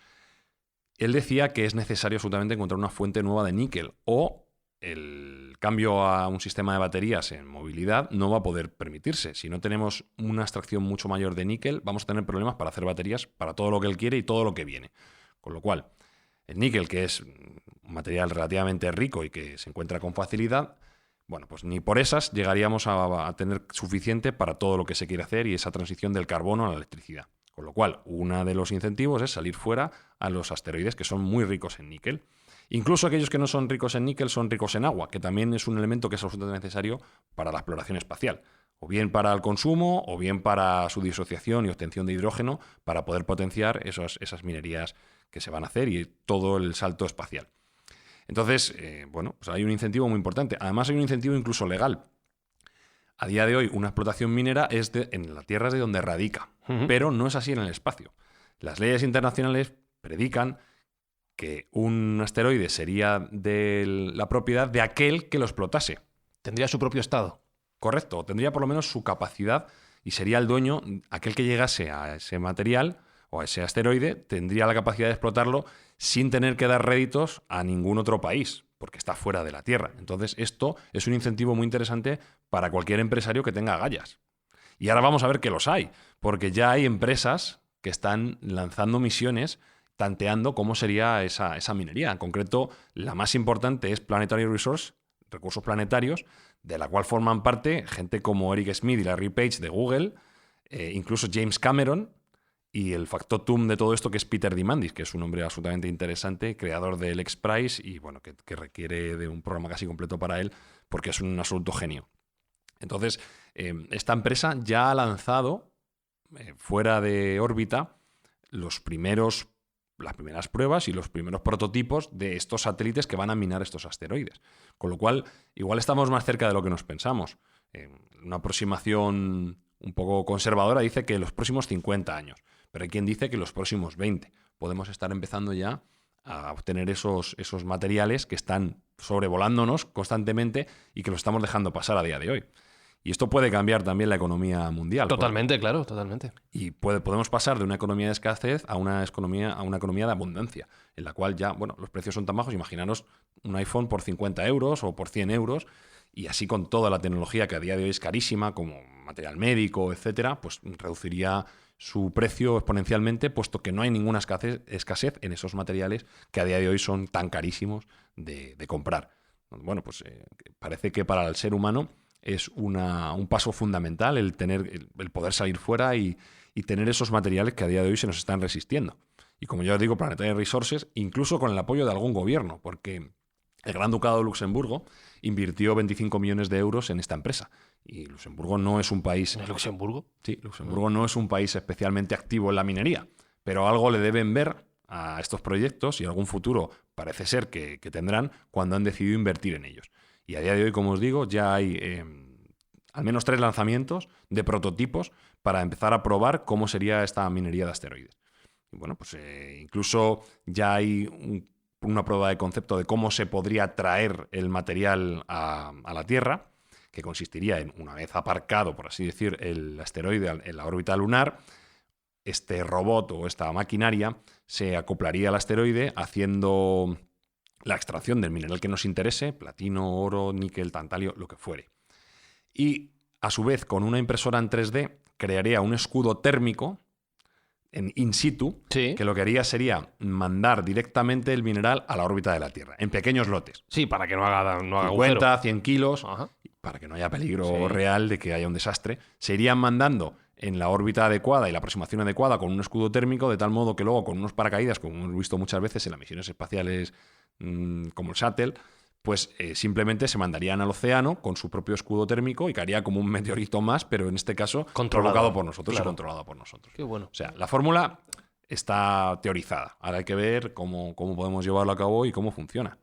C: Él decía que es necesario absolutamente encontrar una fuente nueva de níquel o el cambio a un sistema de baterías en movilidad no va a poder permitirse. Si no tenemos una extracción mucho mayor de níquel, vamos a tener problemas para hacer baterías para todo lo que él quiere y todo lo que viene. Con lo cual, el níquel, que es un material relativamente rico y que se encuentra con facilidad, bueno, pues ni por esas llegaríamos a tener suficiente para todo lo que se quiere hacer y esa transición del carbono a la electricidad. Con lo cual, uno de los incentivos es salir fuera a los asteroides que son muy ricos en níquel. Incluso aquellos que no son ricos en níquel son ricos en agua, que también es un elemento que es absolutamente necesario para la exploración espacial. O bien para el consumo, o bien para su disociación y obtención de hidrógeno, para poder potenciar esas minerías que se van a hacer y todo el salto espacial. Entonces, bueno, pues hay un incentivo muy importante. Además, hay un incentivo incluso legal. A día de hoy, una explotación minera en la Tierra es de donde radica, pero no es así en el espacio. Las leyes internacionales predican que un asteroide sería de la propiedad de aquel que lo explotase.
D: Tendría su propio estado.
C: Correcto, tendría por lo menos su capacidad y sería el dueño, aquel que llegase a ese material o a ese asteroide, tendría la capacidad de explotarlo sin tener que dar réditos a ningún otro país, porque está fuera de la Tierra. Entonces, esto es un incentivo muy interesante para cualquier empresario que tenga agallas. Y ahora vamos a ver que los hay, porque ya hay empresas que están lanzando misiones tanteando cómo sería esa minería. En concreto, la más importante es Planetary Resource, recursos planetarios, de la cual forman parte gente como Eric Schmidt y Larry Page de Google, incluso James Cameron, y el factotum de todo esto, que es Peter Diamandis, que es un hombre absolutamente interesante, creador del X-Prize, y bueno, que requiere de un programa casi completo para él, porque es un absoluto genio. Entonces, esta empresa ya ha lanzado fuera de órbita las primeras pruebas y los primeros prototipos de estos satélites que van a minar estos asteroides. Con lo cual, igual estamos más cerca de lo que nos pensamos. Una aproximación un poco conservadora dice que los próximos 50 años, pero hay quien dice que los próximos 20. Podemos estar empezando ya a obtener esos materiales que están sobrevolándonos constantemente y que los estamos dejando pasar a día de hoy. Y esto puede cambiar también la economía mundial.
D: Totalmente, claro, totalmente.
C: Y podemos pasar de una economía de escasez a una economía de abundancia, en la cual ya, bueno, los precios son tan bajos. Imaginaros un iPhone por 50 euros o por 100 euros, y así con toda la tecnología que a día de hoy es carísima, como material médico, etcétera, pues reduciría su precio exponencialmente, puesto que no hay ninguna escasez en esos materiales que a día de hoy son tan carísimos de comprar. Bueno, pues parece que para el ser humano es un paso fundamental el poder salir fuera y tener esos materiales que a día de hoy se nos están resistiendo. Y como ya os digo, Planetary Resources, incluso con el apoyo de algún gobierno, porque el Gran Ducado de Luxemburgo invirtió 25 millones de euros en esta empresa. Y Luxemburgo no es un país...
D: ¿Es Luxemburgo?
C: Sí, Luxemburgo no es un país especialmente activo en la minería, pero algo le deben ver a estos proyectos y algún futuro parece ser que tendrán cuando han decidido invertir en ellos. Y a día de hoy, como os digo, ya hay al menos 3 lanzamientos de prototipos para empezar a probar cómo sería esta minería de asteroides. Y bueno, pues incluso ya hay una prueba de concepto de cómo se podría traer el material a la Tierra, que consistiría en, una vez aparcado, por así decir, el asteroide en la órbita lunar, este robot o esta maquinaria se acoplaría al asteroide haciendo la extracción del mineral que nos interese, platino, oro, níquel, tantalio, lo que fuere. Y a su vez, con una impresora en 3D, crearía un escudo térmico in situ,
D: sí,
C: que lo que haría sería mandar directamente el mineral a la órbita de la Tierra, en pequeños lotes.
D: Sí, para que no haga
C: 50,
D: agujero.
C: 100 kilos,
D: Ajá.
C: para que no haya peligro real de que haya un desastre. Se irían mandando en la órbita adecuada y la aproximación adecuada con un escudo térmico, de tal modo que luego con unos paracaídas, como hemos visto muchas veces en las misiones espaciales como el Shuttle, pues simplemente se mandarían al océano con su propio escudo térmico y caería como un meteorito más, pero en este caso provocado por nosotros,
D: claro,
C: y controlado por nosotros.
D: Qué bueno.
C: O sea, la fórmula está teorizada. Ahora hay que ver cómo podemos llevarlo a cabo y cómo funciona.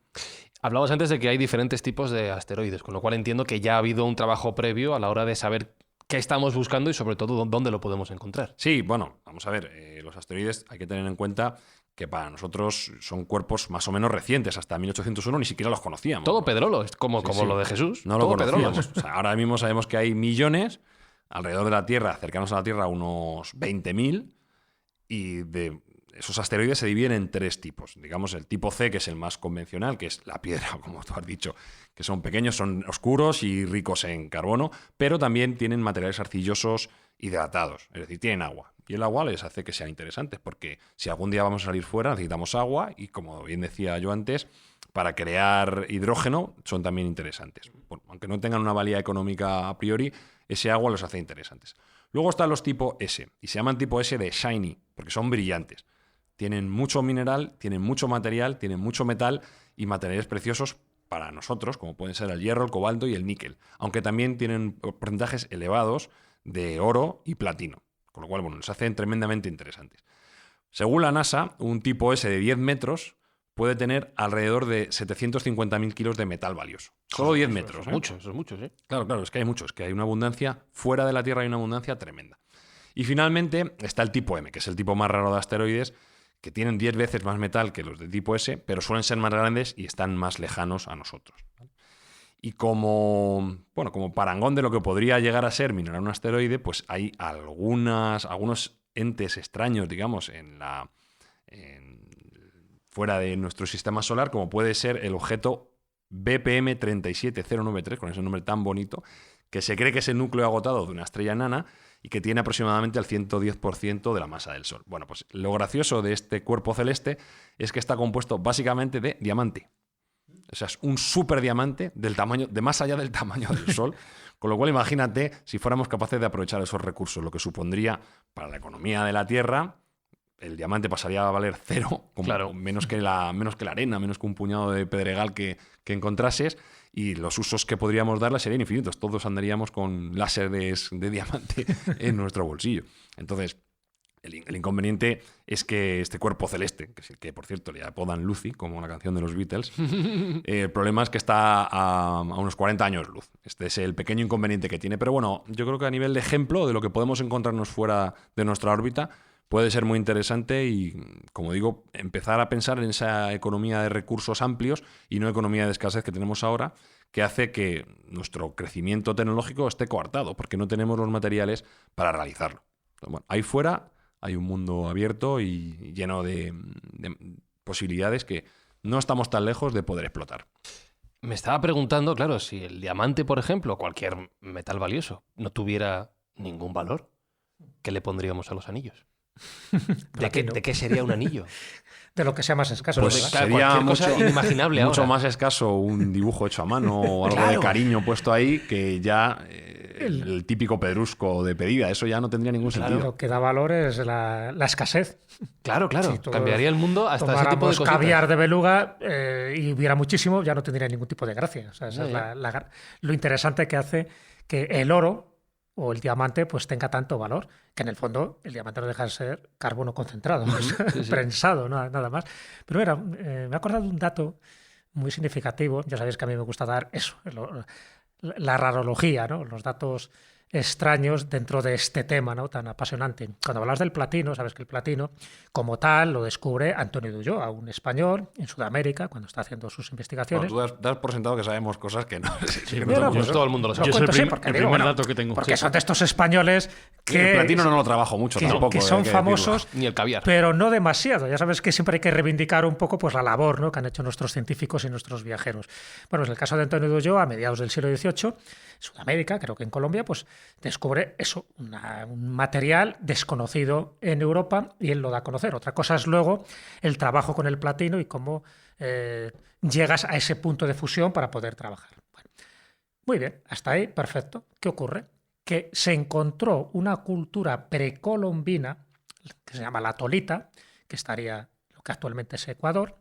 D: Hablabas antes de que hay diferentes tipos de asteroides, con lo cual entiendo que ya ha habido un trabajo previo a la hora de saber qué estamos buscando y sobre todo dónde lo podemos encontrar.
C: Sí, bueno, vamos a ver, los asteroides hay que tener en cuenta que para nosotros son cuerpos más o menos recientes. Hasta 1801 ni siquiera los conocíamos.
D: Todo pedrolo, es como
C: Sí.
D: lo de Jesús.
C: No
D: todo
C: lo conocíamos.
D: pedrolo.
C: O sea, ahora mismo sabemos que hay millones alrededor de la Tierra, cercanos a la Tierra, unos 20.000, y de esos asteroides se dividen en 3 tipos. Digamos, el tipo C, que es el más convencional, que es la piedra, como tú has dicho, que son pequeños, son oscuros y ricos en carbono, pero también tienen materiales arcillosos hidratados, es decir, tienen agua. Y el agua les hace que sean interesantes, porque si algún día vamos a salir fuera necesitamos agua, y como bien decía yo antes, para crear hidrógeno son también interesantes. Bueno, aunque no tengan una valía económica a priori, ese agua los hace interesantes. Luego están los tipo S, y se llaman tipo S de shiny, porque son brillantes. Tienen mucho mineral, tienen mucho material, tienen mucho metal y materiales preciosos para nosotros, como pueden ser el hierro, el cobalto y el níquel, aunque también tienen porcentajes elevados de oro y platino, con lo cual, bueno, los hacen tremendamente interesantes. Según la NASA, un tipo S de 10 metros puede tener alrededor de 750.000 kilos de metal valioso. Solo 10 metros.
D: Eso es mucho, sí.
C: Claro, es que hay muchos, que hay una abundancia, fuera de la Tierra hay una abundancia tremenda. Y finalmente está el tipo M, que es el tipo más raro de asteroides, que tienen 10 veces más metal que los de tipo S, pero suelen ser más grandes y están más lejanos a nosotros. Y como parangón de lo que podría llegar a ser minerar un asteroide, pues hay algunos entes extraños, digamos, fuera de nuestro sistema solar, como puede ser el objeto BPM 37093, con ese nombre tan bonito, que se cree que es el núcleo agotado de una estrella enana y que tiene aproximadamente el 110% de la masa del Sol. Bueno, pues lo gracioso de este cuerpo celeste es que está compuesto básicamente de diamante. O sea, es un superdiamante de más allá del tamaño del Sol. Con lo cual, imagínate si fuéramos capaces de aprovechar esos recursos, lo que supondría para la economía de la Tierra, el diamante pasaría a valer cero,
D: Claro.
C: menos que la arena, menos que un puñado de pedregal que encontrases, y los usos que podríamos darle serían infinitos. Todos andaríamos con láseres de diamante en nuestro bolsillo. Entonces, el inconveniente es que este cuerpo celeste, que es el que, por cierto, le apodan Lucy, como la canción de los Beatles, el problema es que está a unos 40 años luz. Este es el pequeño inconveniente que tiene. Pero bueno, yo creo que a nivel de ejemplo de lo que podemos encontrarnos fuera de nuestra órbita, puede ser muy interesante y, como digo, empezar a pensar en esa economía de recursos amplios y no economía de escasez que tenemos ahora, que hace que nuestro crecimiento tecnológico esté coartado, porque no tenemos los materiales para realizarlo. Entonces, bueno, ahí fuera hay un mundo abierto y lleno de posibilidades que no estamos tan lejos de poder explotar.
D: Me estaba preguntando, claro, si el diamante, por ejemplo, o cualquier metal valioso, no tuviera ningún valor, ¿qué le pondríamos a los anillos? ¿De qué sería un anillo?
A: De lo que sea más escaso.
C: Pues
A: ¿verdad?
D: claro,
C: sería
D: cualquier cosa inimaginable
C: mucho
D: ahora.
C: más escaso un dibujo hecho a mano o algo de
D: Claro.
C: cariño puesto ahí que ya el típico pedrusco de pedida. Eso ya no tendría ningún sentido.
A: Lo que da valor es la escasez.
D: Claro, claro.
A: Si todos
D: Cambiaría el mundo hasta ese tipo de
A: tomáramos
D: cositas.
A: caviar de beluga y hubiera muchísimo, ya no tendría ningún tipo de gracia. O sea, esa
D: Ya,
A: es lo interesante que hace que el oro o el diamante pues tenga tanto valor, que en el fondo el diamante no deja de ser carbono concentrado,
D: sí, sí.
A: prensado, nada más. Pero mira, me he acordado de un dato muy significativo. Ya sabéis que a mí me gusta dar eso, la rarología, ¿no? Los datos extraños dentro de este tema, ¿no? Tan apasionante. Cuando hablas del platino, sabes que el platino como tal lo descubre Antonio de Ulloa, un español en Sudamérica, cuando está haciendo sus investigaciones.
C: Bueno, tú das por sentado que sabemos cosas que no. que no
A: Mira,
C: sabemos.
A: pues,
D: todo el mundo lo sabe.
B: Yo es
A: cuento,
B: el,
A: sí,
B: prim-
A: porque
B: el
A: digo,
B: primer
A: bueno,
B: dato que tengo.
A: porque
B: Sí.
A: son de estos españoles que,
C: El platino no lo trabajo mucho tampoco.
A: que
C: hay
A: son
C: decirlo.
A: famosos,
D: Ni el caviar.
A: pero no demasiado. Ya sabes que siempre hay que reivindicar un poco pues, la labor, ¿no? Que han hecho nuestros científicos y nuestros viajeros. Bueno, pues en el caso de Antonio de Ulloa, a mediados del siglo XVIII, Sudamérica, creo que en Colombia, pues descubre eso, un material desconocido en Europa y él lo da a conocer. Otra cosa es luego el trabajo con el platino y cómo llegas a ese punto de fusión para poder trabajar. Bueno, muy bien, hasta ahí, perfecto. ¿Qué ocurre? Que se encontró una cultura precolombina que se llama la tolita, que estaría lo que actualmente es Ecuador,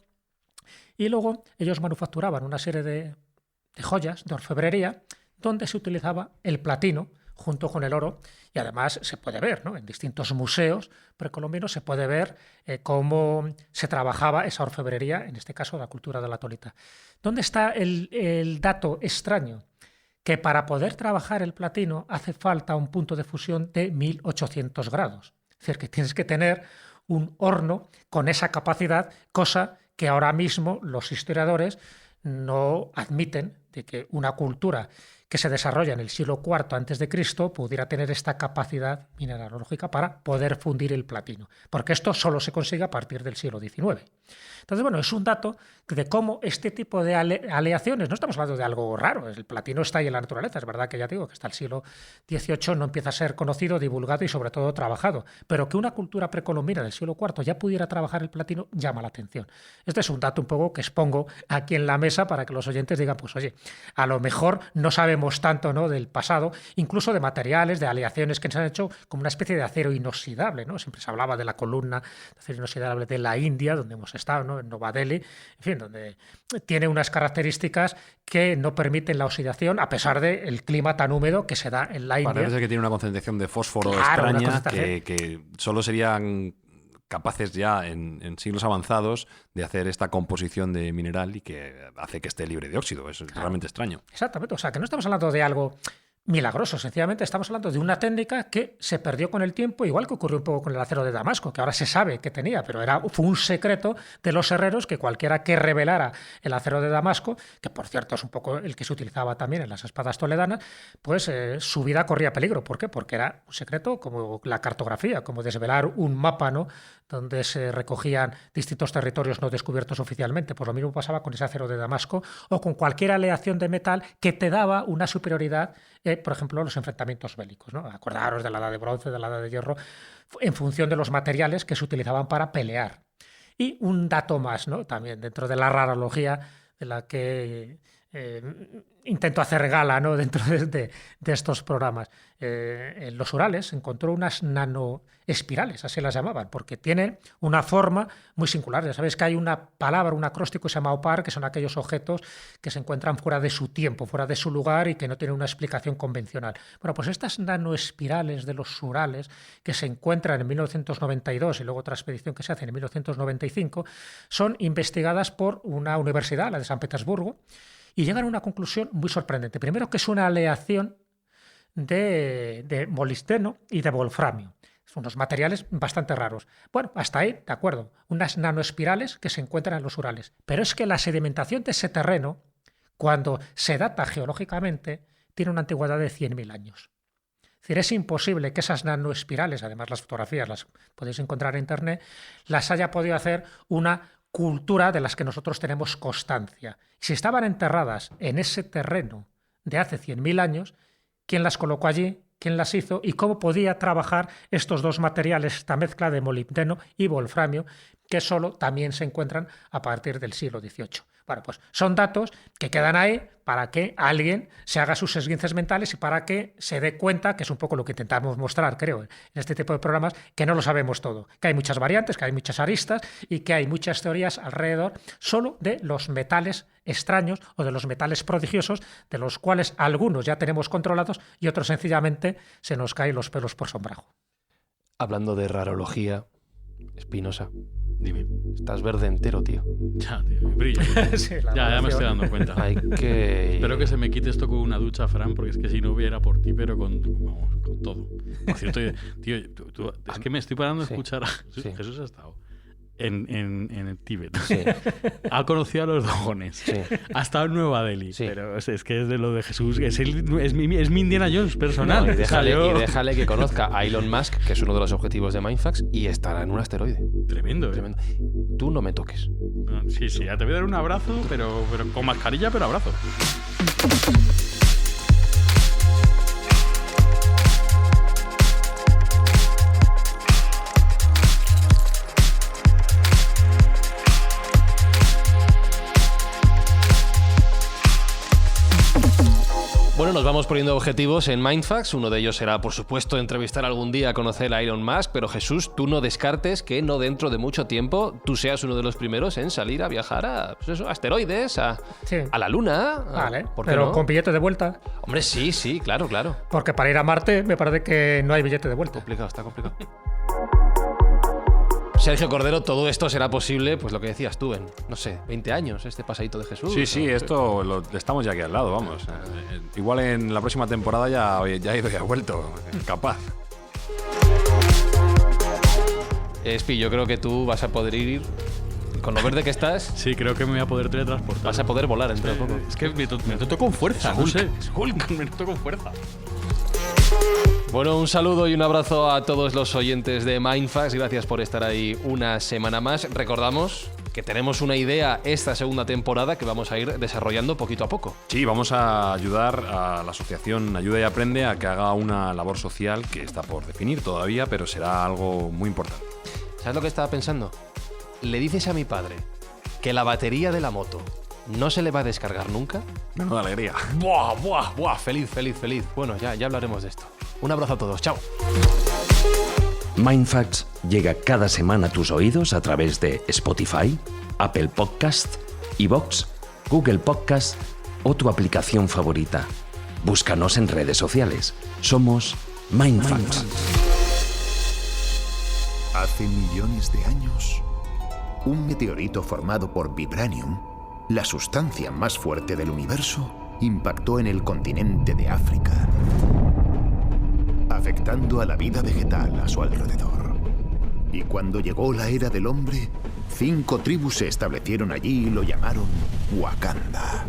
A: y luego ellos manufacturaban una serie de joyas, de orfebrería, donde se utilizaba el platino junto con el oro, y además se puede ver, ¿no? En distintos museos precolombinos se puede ver cómo se trabajaba esa orfebrería, en este caso la cultura de la tolita. ¿Dónde está el dato extraño? Que para poder trabajar el platino hace falta un punto de fusión de 1800 grados. Es decir, que tienes que tener un horno con esa capacidad, cosa que ahora mismo los historiadores no admiten de que una cultura que se desarrolla en el siglo IV a.C. pudiera tener esta capacidad mineralógica para poder fundir el platino, porque esto solo se consigue a partir del siglo XIX. Entonces, bueno, es un dato de cómo este tipo de aleaciones, no estamos hablando de algo raro, el platino está ahí en la naturaleza, es verdad que ya digo que hasta el siglo XVIII no empieza a ser conocido, divulgado y sobre todo trabajado, pero que una cultura precolombina del siglo IV ya pudiera trabajar el platino llama la atención. Este es un dato un poco que expongo aquí en la mesa para que los oyentes digan, pues oye, a lo mejor no sabemos tanto, ¿no?, del pasado, incluso de materiales, de aleaciones que se han hecho como una especie de acero inoxidable, ¿no? Siempre se hablaba de la columna de acero inoxidable de la India, donde hemos estado, ¿no?, en Nueva Delhi, en fin, donde tiene unas características que no permiten la oxidación a pesar del clima tan húmedo que se da en la India.
C: Parece que tiene una concentración de fósforo
A: Claro, una
C: extraña
A: concentración.
C: que solo serían capaces ya en siglos avanzados de hacer esta composición de mineral y que hace que esté libre de óxido. Es realmente extraño.
A: Exactamente, o sea, que no estamos hablando de algo milagroso, sencillamente estamos hablando de una técnica que se perdió con el tiempo, igual que ocurrió un poco con el acero de Damasco, que ahora se sabe que tenía, pero fue un secreto de los herreros que cualquiera que revelara el acero de Damasco, que por cierto es un poco el que se utilizaba también en las espadas toledanas, pues su vida corría peligro. ¿Por qué? Porque era un secreto como la cartografía, como desvelar un mapa, ¿no?, donde se recogían distintos territorios no descubiertos oficialmente. Pues lo mismo pasaba con ese acero de Damasco o con cualquier aleación de metal que te daba una superioridad de, por ejemplo, los enfrentamientos bélicos, ¿no? Acordaros de la Edad de Bronce, de la Edad de Hierro, en función de los materiales que se utilizaban para pelear. Y un dato más, ¿no? También dentro de la rarología de la que intento hacer gala, ¿no? Dentro de estos programas. En los Urales encontró unas nanoespirales, así las llamaban, porque tienen una forma muy singular. Ya sabéis que hay una palabra, un acróstico que se llama OPAR, que son aquellos objetos que se encuentran fuera de su tiempo, fuera de su lugar y que no tienen una explicación convencional. Bueno, pues estas nanoespirales de los Urales, que se encuentran en 1992 y luego otra expedición que se hace en 1995, son investigadas por una universidad, la de San Petersburgo, y llegan a una conclusión muy sorprendente. Primero, que es una aleación de molibdeno y de wolframio. Son unos materiales bastante raros. Bueno, hasta ahí, de acuerdo. Unas nanoespirales que se encuentran en los Urales. Pero es que la sedimentación de ese terreno, cuando se data geológicamente, tiene una antigüedad de 100.000 años. Es decir, es imposible que esas nanoespirales, además las fotografías las podéis encontrar en Internet, las haya podido hacer una cultura de las que nosotros tenemos constancia. Si estaban enterradas en ese terreno de hace 100.000 años, ¿quién las colocó allí? ¿Quién las hizo? ¿Y cómo podía trabajar estos dos materiales, esta mezcla de molibdeno y wolframio, que solo también se encuentran a partir del siglo XVIII? Bueno, pues son datos que quedan ahí para que alguien se haga sus esguinces mentales y para que se dé cuenta, que es un poco lo que intentamos mostrar, creo, en este tipo de programas, que no lo sabemos todo, que hay muchas variantes, que hay muchas aristas y que hay muchas teorías alrededor solo de los metales extraños o de los metales prodigiosos, de los cuales algunos ya tenemos controlados y otros sencillamente se nos caen los pelos por sombrajo.
D: Hablando de rarología, Espinosa,
B: Dime.
D: estás verde entero, tío.
B: Ya, tío, brilla.
A: Sí,
B: Ya me estoy dando cuenta.
D: Hay que...
B: Espero que se me quite esto con una ducha, Fran, porque es que si no hubiera por ti, pero con todo. Por cierto, tío, es que me estoy parando a escuchar a Jesús.
D: Sí.
B: Jesús ha estado en el Tíbet.
D: Sí,
B: Ha conocido a los dogones.
D: sí.
B: Ha estado en Nueva Delhi.
D: Sí.
B: Pero es que es de lo de Jesús. Es mi Indiana Jones personal.
D: No, y
B: O sea, yo-
D: déjale que conozca a Elon Musk, que es uno de los objetivos de Mindfax, y estará en un asteroide.
B: Tremendo, ¿eh?
D: Tremendo. Tú no me toques.
B: No, sí, ya te voy a dar un abrazo, pero con mascarilla, pero abrazo.
D: Bueno, nos vamos poniendo objetivos en Mindfax. Uno de ellos será, por supuesto, entrevistar algún día a conocer a Elon Musk. Pero Jesús, tú no descartes que no dentro de mucho tiempo tú seas uno de los primeros en salir a viajar a, pues eso, a asteroides,
A: Sí.
D: a la Luna.
A: Vale,
D: ¿Por qué
A: pero
D: no?
A: con billete de vuelta,
D: Hombre, sí, claro.
A: porque para ir a Marte me parece que no hay billete de vuelta.
D: Complicado, está complicado. Sergio Cordero, todo esto será posible, pues lo que decías tú, en, no sé, 20 años, este pasadito de Jesús.
C: Sí, esto estamos ya aquí al lado, vamos. Igual en la próxima temporada ya he ido y ha vuelto, capaz.
D: Espi, yo creo que tú vas a poder ir, con lo verde que estás,
B: Sí, creo que me voy a poder teletransportar.
D: vas a poder volar dentro de poco.
B: Es que me noto con fuerza,
D: Es
B: no
D: Hulk.
B: sé. Es Hulk, me noto con fuerza.
D: Bueno, un saludo y un abrazo a todos los oyentes de Mindfax. Gracias por estar ahí una semana más. Recordamos que tenemos una idea esta segunda temporada que vamos a ir desarrollando poquito a poco.
C: Sí, vamos a ayudar a la asociación Ayuda y Aprende a que haga una labor social que está por definir todavía, pero será algo muy importante.
D: ¿Sabes lo que estaba pensando? Le dices a mi padre que la batería de la moto no se le va a descargar nunca.
C: Menuda alegría.
D: ¡Buah! Feliz. Bueno, ya hablaremos de esto. Un abrazo a todos. Chao.
E: Mindfacts llega cada semana a tus oídos a través de Spotify, Apple Podcast, iVoox, Google Podcast o tu aplicación favorita. Búscanos en redes sociales. Somos Mindfacts.
F: Hace millones de años, un meteorito formado por vibranium, la sustancia más fuerte del universo, impactó en el continente de África, afectando a la vida vegetal a su alrededor. Y cuando llegó la era del hombre, 5 tribus se establecieron allí y lo llamaron Wakanda.